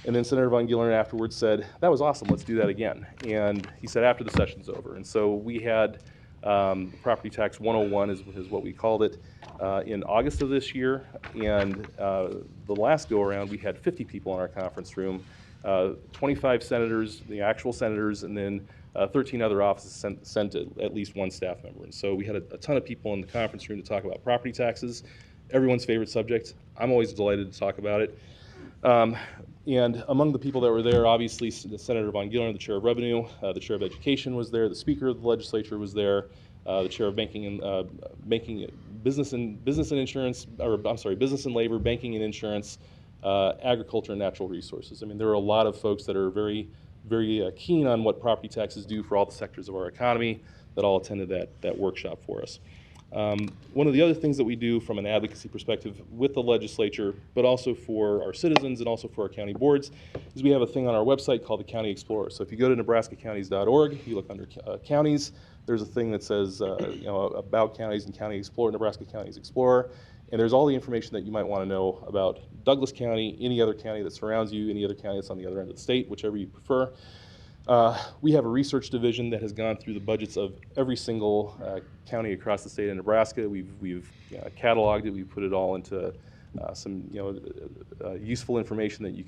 And then Senator Von Gillern afterwards said, that was awesome, let's do that again. And he said, after the session's over. And so we had Property Tax 101 is what we called it, in August of this year. And the last go around, we had 50 people in our conference room, 25 senators, the actual senators, and then 13 other offices sent at least 1 staff member. And so we had a ton of people in the conference room to talk about property taxes, everyone's favorite subject. I'm always delighted to talk about it. And among the people that were there, obviously, Senator Von Gillern, the chair of Revenue, the chair of Education was there, the Speaker of the Legislature was there, the chair of Banking and Business and Insurance, or I'm sorry, Business and Labor, Banking and Insurance, Agriculture and Natural Resources. I mean, there are a lot of folks that are very, very keen on what property taxes do for all the sectors of our economy that all attended that workshop for us. One of the other things that we do from an advocacy perspective with the legislature, but also for our citizens and also for our county boards, is we have a thing on our website called the County Explorer. So if you go to nebraskacounties.org, you look under counties, there's a thing that says about counties and County Explorer, Nebraska Counties Explorer, and there's all the information that you might want to know about Douglas County, any other county that surrounds you, any other county that's on the other end of the state, whichever you prefer. We have a research division that has gone through the budgets of every single county across the state of Nebraska. We've cataloged it. We've put it all into some useful information that you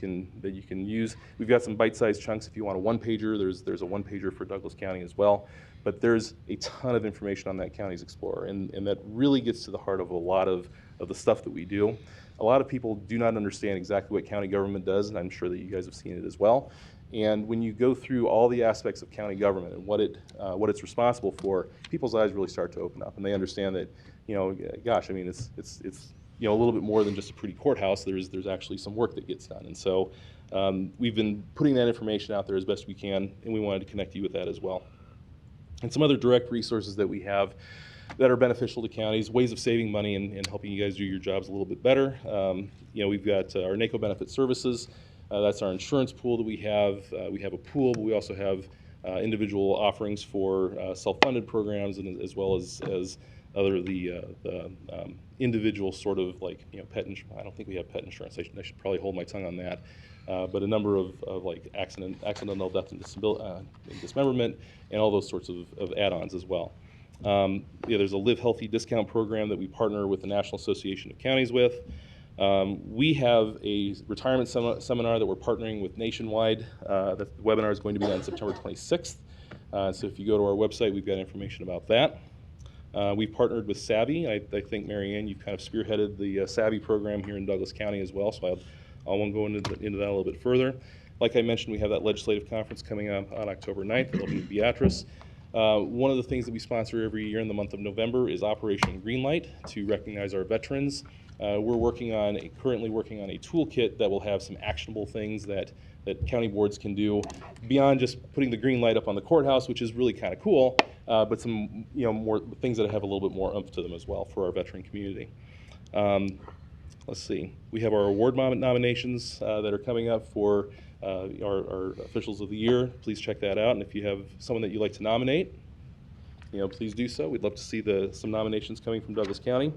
can use. We've got some bite-sized chunks. If you want a one-pager, there's a one-pager for Douglas County as well. But there's a ton of information on that County's Explorer, and that really gets to the heart of a lot of the stuff that we do. A lot of people do not understand exactly what county government does, and I'm sure that you guys have seen it as well. And when you go through all the aspects of county government and what it's responsible for, people's eyes really start to open up, and they understand that, gosh, I mean, it's a little bit more than just a pretty courthouse. There's actually some work that gets done, and so we've been putting that information out there as best we can, and we wanted to connect you with that as well. And some other direct resources that we have that are beneficial to counties, ways of saving money and helping you guys do your jobs a little bit better. We've got our NACO Benefit Services. That's our insurance pool that we have. We have a pool, but we also have individual offerings for self-funded programs, and as well as other the individual sort of like pet insurance. I don't think we have pet insurance. I should probably hold my tongue on that. But a number of like accidental death and dismemberment, and all those sorts of add-ons as well. There's a Live Healthy discount program that we partner with the National Association of Counties with. We have a retirement seminar that we're partnering with nationwide. The webinar is going to be on September 26th. So if you go to our website, we've got information about that. We've partnered with Savvy. I think, Mary Ann, you've kind of spearheaded the Savvy program here in Douglas County as well, so I won't go into that a little bit further. Like I mentioned, we have that legislative conference coming up on October 9th. It'll be in Beatrice. One of the things that we sponsor every year in the month of November is Operation Greenlight to recognize our veterans. We're currently working on a toolkit that will have some actionable things that county boards can do beyond just putting the green light up on the courthouse, which is really kind of cool, but some more things that have a little bit more oomph to them as well for our veteran community. Let's see. We have our award nominations that are coming up for our officials of the year. Please check that out, and if you have someone that you'd like to nominate, please do so. We'd love to see some nominations coming from Douglas County.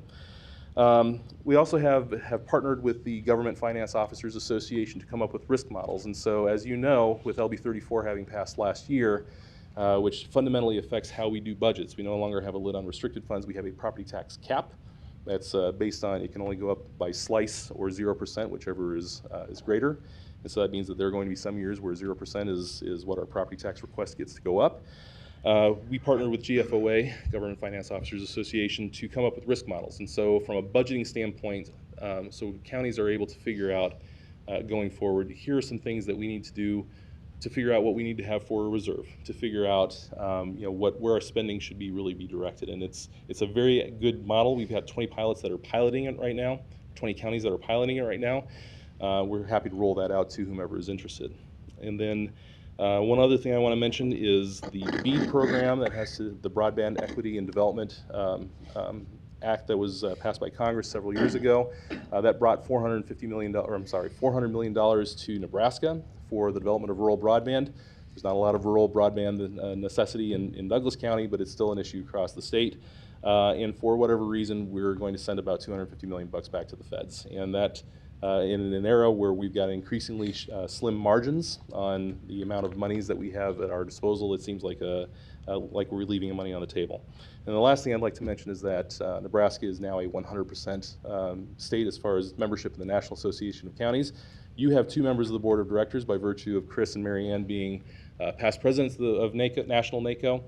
We also have partnered with the Government Finance Officers Association to come up with risk models. And so, as you know, with LB 34 having passed last year, which fundamentally affects how we do budgets, we no longer have a lid on restricted funds. We have a property tax cap that's based on, it can only go up by slice or 0%, whichever is greater. And so that means that there are going to be some years where 0% is what our property tax request gets to go up. We partner with GFOA, Government Finance Officers Association, to come up with risk models. And so from a budgeting standpoint, so counties are able to figure out going forward, here are some things that we need to do to figure out what we need to have for a reserve, to figure out where our spending should really be directed. And it's a very good model. We've got 20 pilots that are piloting it right now, 20 counties that are piloting it right now. We're happy to roll that out to whomever is interested. And then one other thing I want to mention is the BEAD program that has the Broadband Equity and Development Act that was passed by Congress several years ago. That brought $400 million to Nebraska for the development of rural broadband. There's not a lot of rural broadband necessity in Douglas County, but it's still an issue across the state. And for whatever reason, we're going to send about $250 million back to the feds. And that in an era where we've got increasingly slim margins on the amount of monies that we have at our disposal, it seems like we're leaving money on the table. And the last thing I'd like to mention is that Nebraska is now a 100% state as far as membership in the National Association of Counties. You have 2 members of the board of directors by virtue of Chris and Mary Ann being past presidents of NACO, National NACO.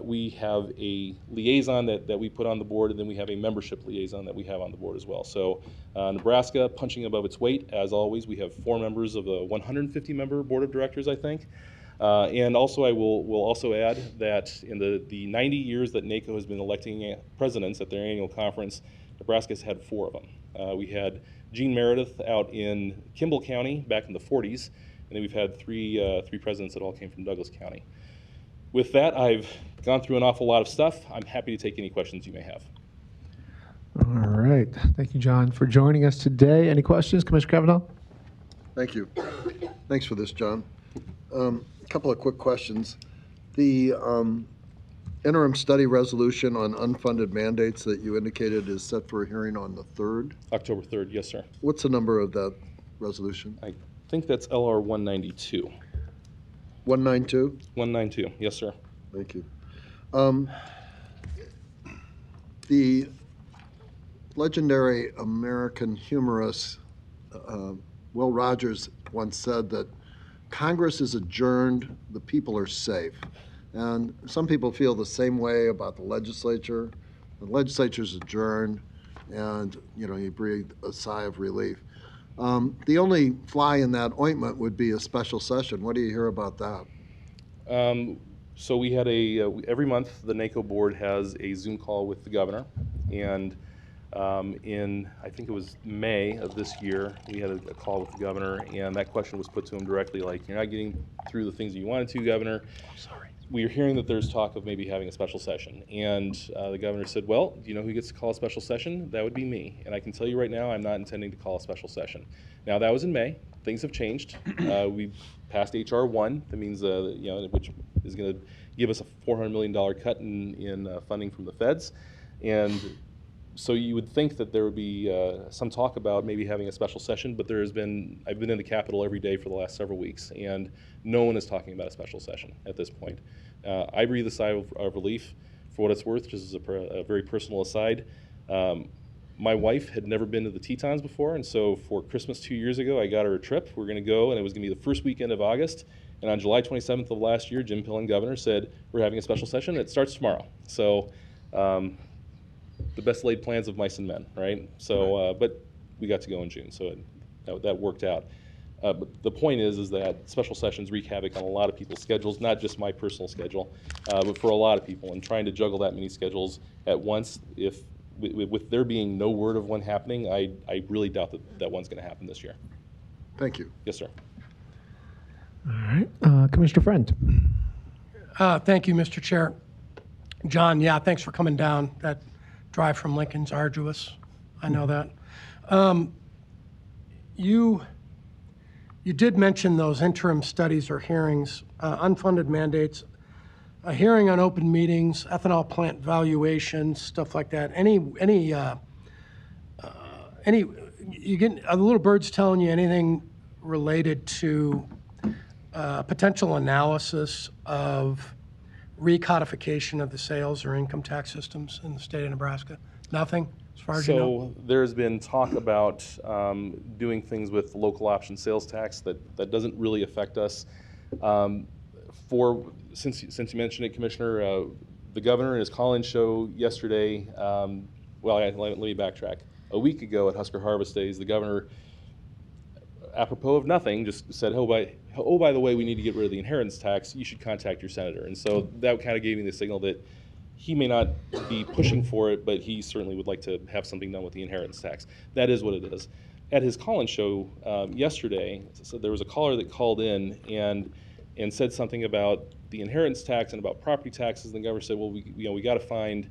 We have a liaison that we put on the board, and then we have a membership liaison that we have on the board as well. So Nebraska punching above its weight, as always. We have 4 members of the 150-member board of directors, I think. And also I will also add that in the 90 years that NACO has been electing presidents at their annual conference, Nebraska has had 4 of them. We had Gene Meredith out in Kimball County back in the 40s, and then we've had three presidents that all came from Douglas County. With that, I've gone through an awful lot of stuff. I'm happy to take any questions you may have. All right. Thank you, John, for joining us today. Any questions, Commissioner Kavanaugh? Thank you. Thanks for this, John. A couple of quick questions. The interim study resolution on unfunded mandates that you indicated is set for a hearing on the 3rd. October 3rd, yes, sir. What's the number of that resolution? I think that's LR 192. 192? 192, yes, sir. Thank you. The legendary American humorist Will Rogers once said that Congress is adjourned, the people are safe. And some people feel the same way about the legislature. The legislature's adjourned, and you breathe a sigh of relief. The only fly in that ointment would be a special session. What do you hear about that? So we had every month the NACO board has a Zoom call with the governor, and in, I think it was May of this year, we had a call with the governor, and that question was put to him directly, like, you're not getting through the things that you wanted to, Governor. I'm sorry. We are hearing that there's talk of maybe having a special session, and the governor said, well, do you know who gets to call a special session? That would be me, and I can tell you right now, I'm not intending to call a special session. Now, that was in May. Things have changed. We passed HR 1. That means, which is going to give us a $400 million cut in funding from the feds, and so you would think that there would be some talk about maybe having a special session, but I've been in the Capitol every day for the last several weeks, and no one is talking about a special session at this point. I breathe a sigh of relief for what it's worth, just as a very personal aside. My wife had never been to the Tetons before, and so for Christmas 2 years ago, I got her a trip. We're going to go, and it was going to be the first weekend of August. And on July 27th of last year, Jim Pillen, governor, said, we're having a special session. It starts tomorrow. So the best laid plans of mice and men, right? So, but we got to go in June, so that worked out. But the point is that special sessions wreak havoc on a lot of people's schedules, not just my personal schedule, but for a lot of people. And trying to juggle that many schedules at once, with there being no word of one happening, I really doubt that one's going to happen this year. Thank you. Yes, sir. All right. Commissioner Friend. Thank you, Mr. Chair. John, yeah, thanks for coming down. That drive from Lincoln's arduous. I know that. You did mention those interim studies or hearings, unfunded mandates, a hearing on open meetings, ethanol plant valuations, stuff like that. Any you get are the little birds telling you anything related to potential analysis of recodification of the sales or income tax systems in the state of Nebraska? Nothing, as far as you know? So there's been talk about doing things with local option sales tax that doesn't really affect us. Since you mentioned it, Commissioner, the governor in his call-in show yesterday, let me backtrack. A week ago at Husker Harvest Days, the governor, apropos of nothing, just said, oh, by the way, we need to get rid of the inheritance tax. You should contact your senator. And so that kind of gave me the signal that he may not be pushing for it, but he certainly would like to have something done with the inheritance tax. That is what it is. At his call-in show yesterday, so there was a caller that called in and said something about the inheritance tax and about property taxes. And the governor said, well, we got to find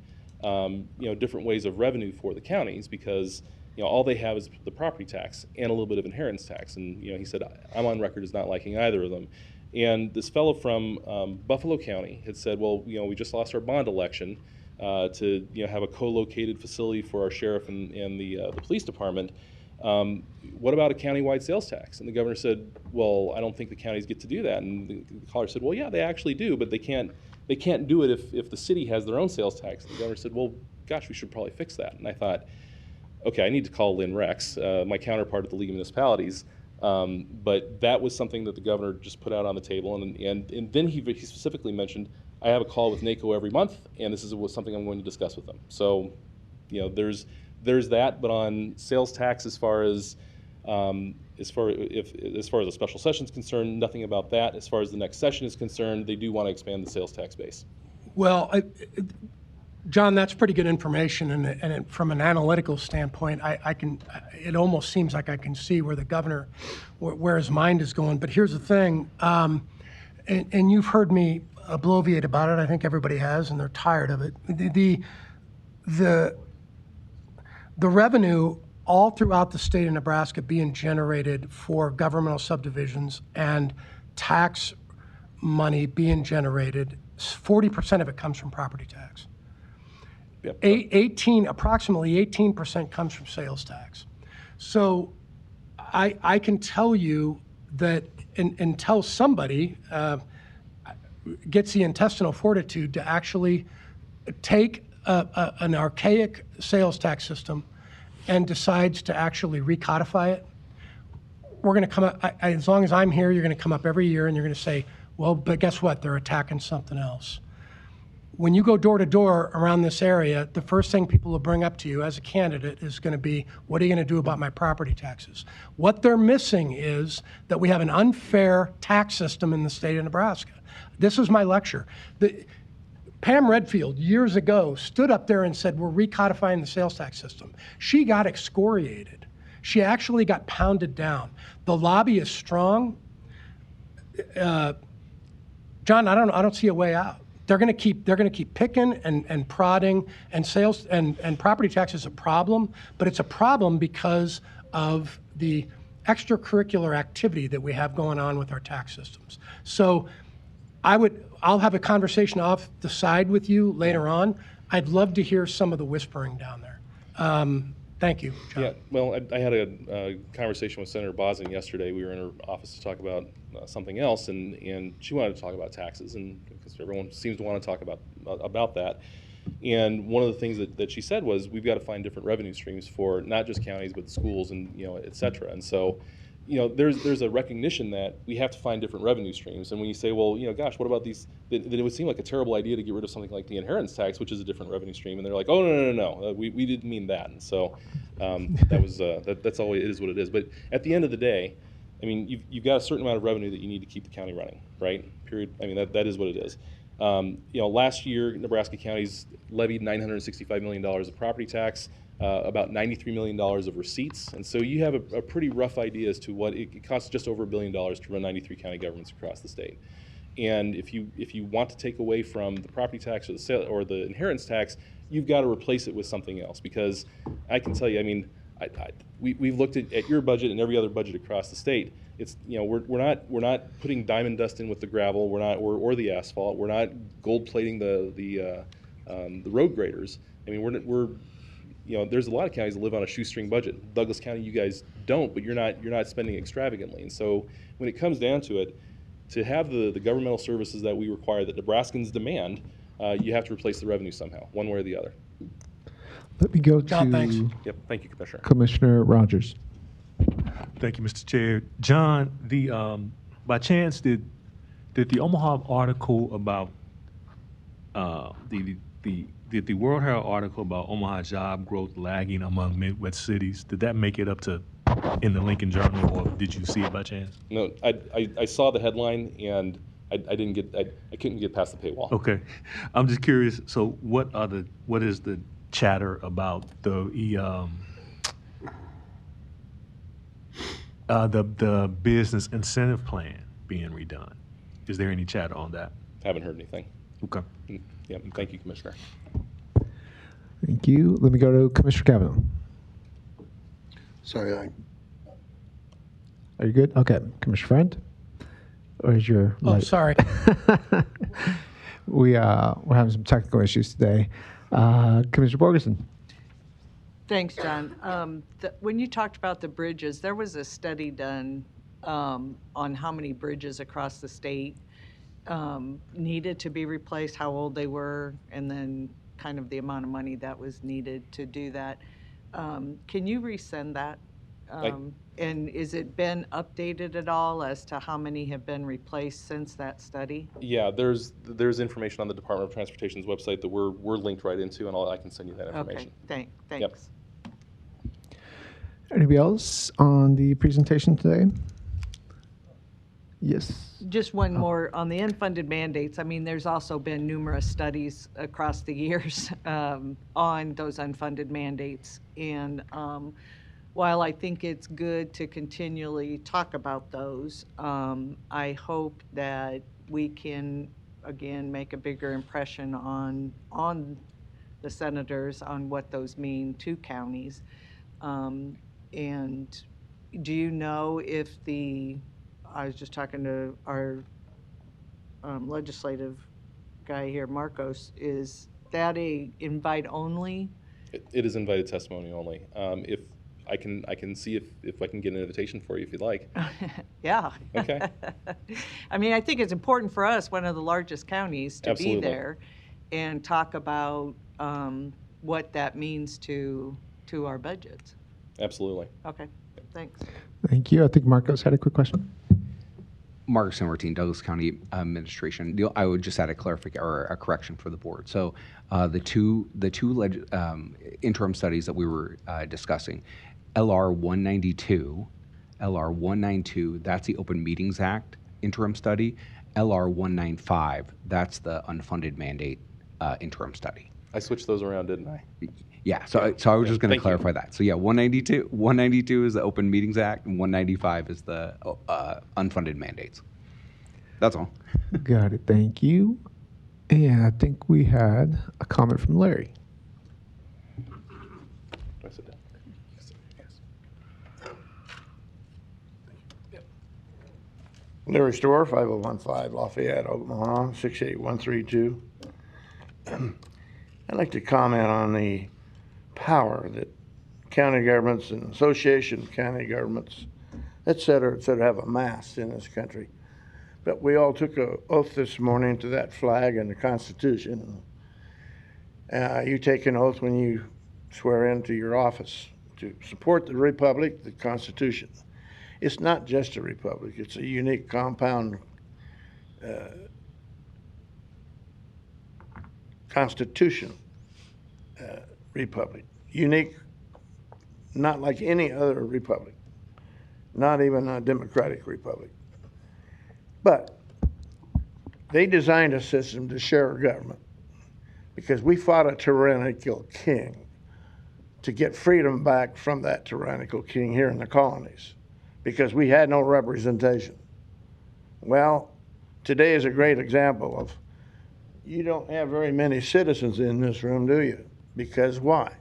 different ways of revenue for the counties because all they have is the property tax and a little bit of inheritance tax. And he said, I'm on record as not liking either of them. And this fellow from Buffalo County had said, well, we just lost our bond election to have a co-located facility for our sheriff and the police department. What about a countywide sales tax? And the governor said, well, I don't think the counties get to do that. And the caller said, well, yeah, they actually do, but they can't do it if the city has their own sales tax. And the governor said, well, gosh, we should probably fix that. And I thought, okay, I need to call Lynn Rex, my counterpart at the League of Municipalities. But that was something that the governor just put out on the table. And then he specifically mentioned, I have a call with NACO every month, and this is something I'm going to discuss with them. So, there's that. But on sales tax, as far as a special session is concerned, nothing about that. As far as the next session is concerned, they do want to expand the sales tax base. Well, John, that's pretty good information, and from an analytical standpoint, it almost seems like I can see where the governor, where his mind is going. But here's the thing, and you've heard me bloviate about it. I think everybody has, and they're tired of it. the revenue all throughout the state of Nebraska being generated for governmental subdivisions and tax money being generated, 40% of it comes from property tax. Yep. Approximately 18% comes from sales tax. So I can tell you that until somebody gets the intestinal fortitude to actually take an archaic sales tax system and decides to actually recodify it, we're going to come up, as long as I'm here, you're going to come up every year and you're going to say, well, but guess what? They're attacking something else. When you go door to door around this area, the first thing people will bring up to you as a candidate is going to be, what are you going to do about my property taxes? What they're missing is that we have an unfair tax system in the state of Nebraska. This is my lecture. Pam Redfield, years ago, stood up there and said, we're recodifying the sales tax system. She got excoriated. She actually got pounded down. The lobby is strong. John, I don't see a way out. They're going to keep picking and prodding, and sales and property tax is a problem, but it's a problem because of the extracurricular activity that we have going on with our tax systems. So I'll have a conversation off the side with you later on. I'd love to hear some of the whispering down there. Thank you, John. Yeah, well, I had a conversation with Senator Bosden yesterday. We were in her office to talk about something else, and she wanted to talk about taxes, and because everyone seems to want to talk about that. And one of the things that she said was, we've got to find different revenue streams for not just counties, but the schools and, et cetera. And so, there's a recognition that we have to find different revenue streams. And when you say, well, gosh, what about these, then it would seem like a terrible idea to get rid of something like the inheritance tax, which is a different revenue stream. And they're like, oh, no, we didn't mean that. And so that was that's all it is what it is. But at the end of the day, I mean, you've got a certain amount of revenue that you need to keep the county running, right? Period. I mean, that is what it is. Last year, Nebraska counties levied $965 million of property tax, about $93 million of receipts. And so you have a pretty rough idea as to what it costs, just over $1 billion to run 93 county governments across the state. And if you want to take away from the property tax or the inheritance tax, you've got to replace it with something else. Because I can tell you, I mean, we've looked at your budget and every other budget across the state. It's we're not putting diamond dust in with the gravel. Or the asphalt. We're not gold plating the road graders. I mean, we're there's a lot of counties that live on a shoestring budget. Douglas County, you guys don't, but you're not spending extravagantly. And so when it comes down to it, to have the governmental services that we require, that Nebraskans demand, you have to replace the revenue somehow, one way or the other. Let me go John, to thanks. Yep, thank you, Commissioner. Commissioner Rogers. Thank you, Mr. Chair. John, by chance, did the Omaha article about did the World Herald article about Omaha job growth lagging among Midwest cities, did that make it up in the Lincoln Journal, or did you see it by chance? No, I saw the headline and I couldn't get past the paywall. Okay, I'm just curious. So what is the chatter about the business incentive plan being redone? Is there any chatter on that? Haven't heard anything. Okay. Yeah, thank you, Commissioner. Thank you. Let me go to Commissioner Kavanaugh. Sorry, Are you good? Okay. Commissioner Friend? Or is your Oh, light? sorry. We're having some technical issues today. Commissioner Borgeson. Thanks, John. When you talked about the bridges, there was a study done on how many bridges across the state needed to be replaced, how old they were, and then kind of the amount of money that was needed to do that. Can you resend that? And is it been updated at all as to how many have been replaced since that study? Yeah, there's information on the Department of Transportation's website that we're linked right into, and I can send you that information. Okay, thanks. Yep. Anybody else on the presentation today? Yes. Just one more on the unfunded mandates. I mean, there's also been numerous studies across the years on those unfunded mandates. And while I think it's good to continually talk about those, I hope that we can, again, make a bigger impression on the senators on what those mean to counties. And do you know if I was just talking to our legislative guy here, Marcos, is that a invite only? It is invited testimony only. If I can see if I can get an invitation for you if you'd like. Yeah. Okay. I mean, I think it's important for us, one of the largest counties, to Absolutely. be there and talk about what that means to our budgets. Absolutely. Okay, thanks. Thank you. I think Marcos had a quick question. Mark San Martin, Douglas County Administration. I would just add a clarification or a correction for the board. So the two interim studies that we were discussing, LR 192, that's the Open Meetings Act interim study. LR 195, that's the unfunded mandate interim study. I switched those around, didn't I? Yeah, so I was just going to clarify that. So yeah, 192 is the Open Meetings Act, and 195 is the unfunded mandates. That's all. Got it. Thank you. And I think we had a comment from Larry. I sit down? Larry Storr, 5015 Lafayette, Oklahoma, 68132. I'd like to comment on the power that county governments and association of county governments, et cetera, have amassed in this country. But we all took an oath this morning to that flag and the Constitution. You take an oath when you swear into your office to support the Republic, the Constitution. It's not just a republic, it's a unique compound constitution republic. Unique, not like any other republic, not even a democratic republic. But they designed a system to share government because we fought a tyrannical king to get freedom back from that tyrannical king here in the colonies, because we had no representation. Well, today is a great example of, you don't have very many citizens in this room, do you? Because why?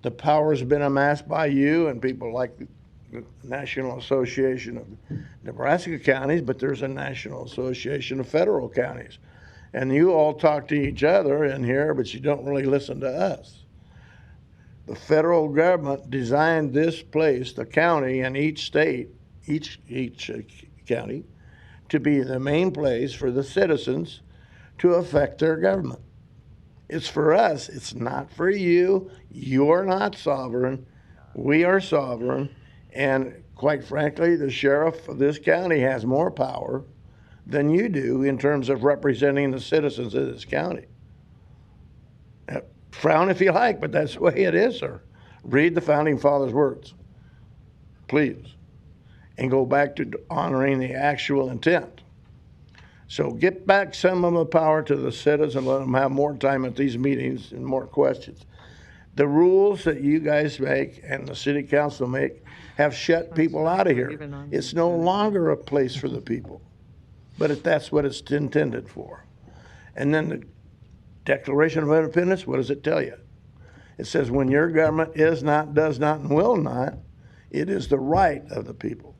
The power's been amassed by you and people like the National Association of Nebraska Counties, but there's a National Association of Federal Counties. And you all talk to each other in here, but you don't really listen to us. The federal government designed this place, the county, and each state, each county, to be the main place for the citizens to affect their government. It's for us, it's not for you. You're not sovereign. We are sovereign. And quite frankly, the sheriff of this county has more power than you do in terms of representing the citizens of this county. Frown if you like, but that's the way it is, sir. Read the Founding Fathers' words, please, and go back to honoring the actual intent. So get back some of the power to the citizens and let them have more time at these meetings and more questions. The rules that you guys make and the city council make have shut people out of here. It's no longer a place for the people, but that's what it's intended for. And then the Declaration of Independence, what does it tell you? It says when your government is not, does not, and will not, it is the right of the people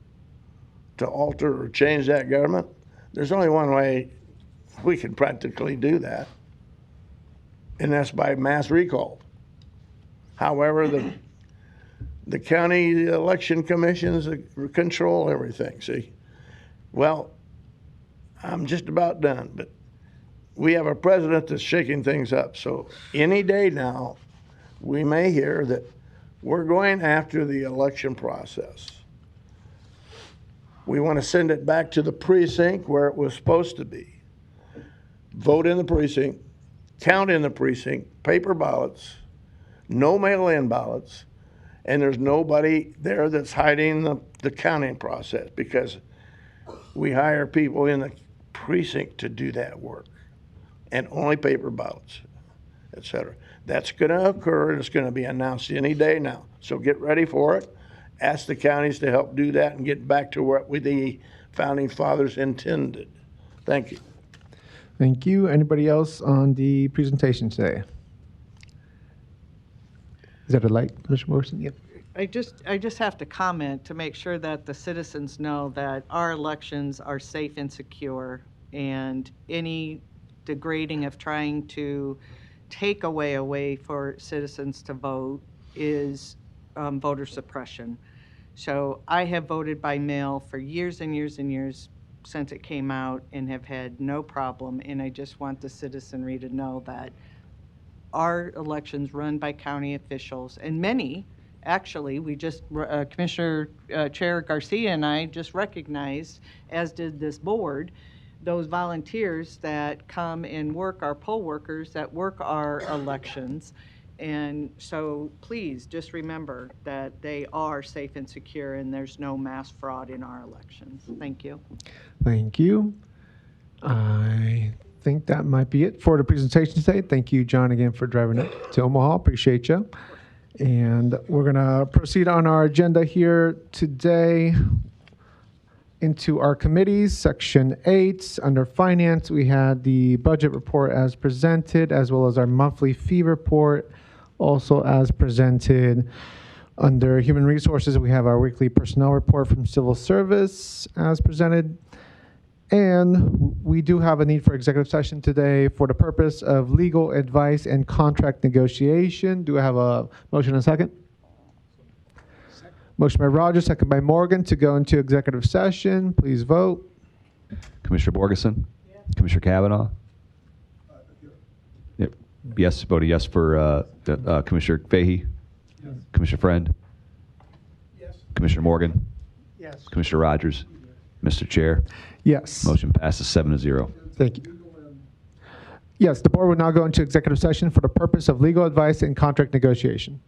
to alter or change that government. There's only one way we can practically do that, and that's by mass recall. However, the county election commissions control everything, see? Well, I'm just about done, but we have a president that's shaking things up. So any day now, we may hear that we're going after the election process. We want to send it back to the precinct where it was supposed to be. Vote in the precinct, count in the precinct, paper ballots, no mail-in ballots, and there's nobody there that's hiding the counting process, because we hire people in the precinct to do that work, and only paper ballots, et cetera. That's going to occur, and it's going to be announced any day now. So get ready for it. Ask the counties to help do that and get back to what the Founding Fathers intended. Thank you. Thank you. Anybody else on the presentation today? Is that a light, Commissioner Morrison? Yep. I just have to comment to make sure that the citizens know that our elections are safe and secure, and any degrading of trying to take away a way for citizens to vote is voter suppression. So I have voted by mail for years and years and years since it came out and have had no problem, and I just want the citizenry to know that our elections run by county officials, and many, actually, we just, Commissioner Chair Garcia and I just recognized, as did this board, those volunteers that come and work, our poll workers that work our elections. And so please just remember that they are safe and secure and there's no mass fraud in our elections. Thank you. Thank you. I think that might be it for the presentation today. Thank you, John, again for driving up to Omaha. Appreciate you. And we're going to proceed on our agenda here today into our committees. Section 8, under Finance, we had the budget report as presented, as well as our monthly fee report, also as presented. Under Human Resources, we have our weekly personnel report from Civil Service as presented. And we do have a need for executive session today for the purpose of legal advice and contract negotiation. Do I have a motion and a second? Motion by Rogers, second by Morgan to go into executive session. Please vote. Commissioner Borgeson? Yes. Commissioner Kavanaugh? Yep. Yes, voted yes for Commissioner Fahey? Yes. Commissioner Friend? Yes. Commissioner Morgan? Yes. Commissioner Rogers? Mr. Chair? Yes. Motion passes 7-0. Thank you. Yes, the board will now go into executive session for the purpose of legal advice and contract negotiation.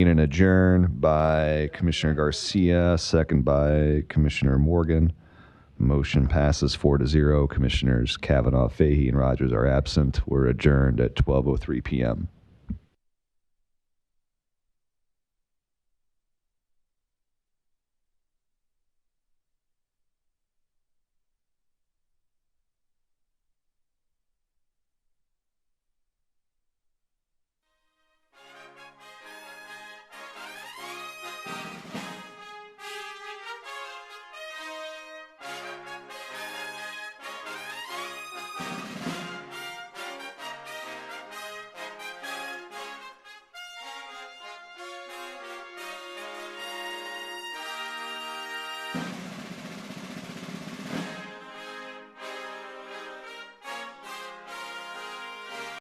And adjourn by Commissioner Garcia, second by Commissioner Morgan. Motion passes 4-0. Commissioners Kavanaugh, Fahey, and Rogers are absent. We're adjourned at 12:03 p.m.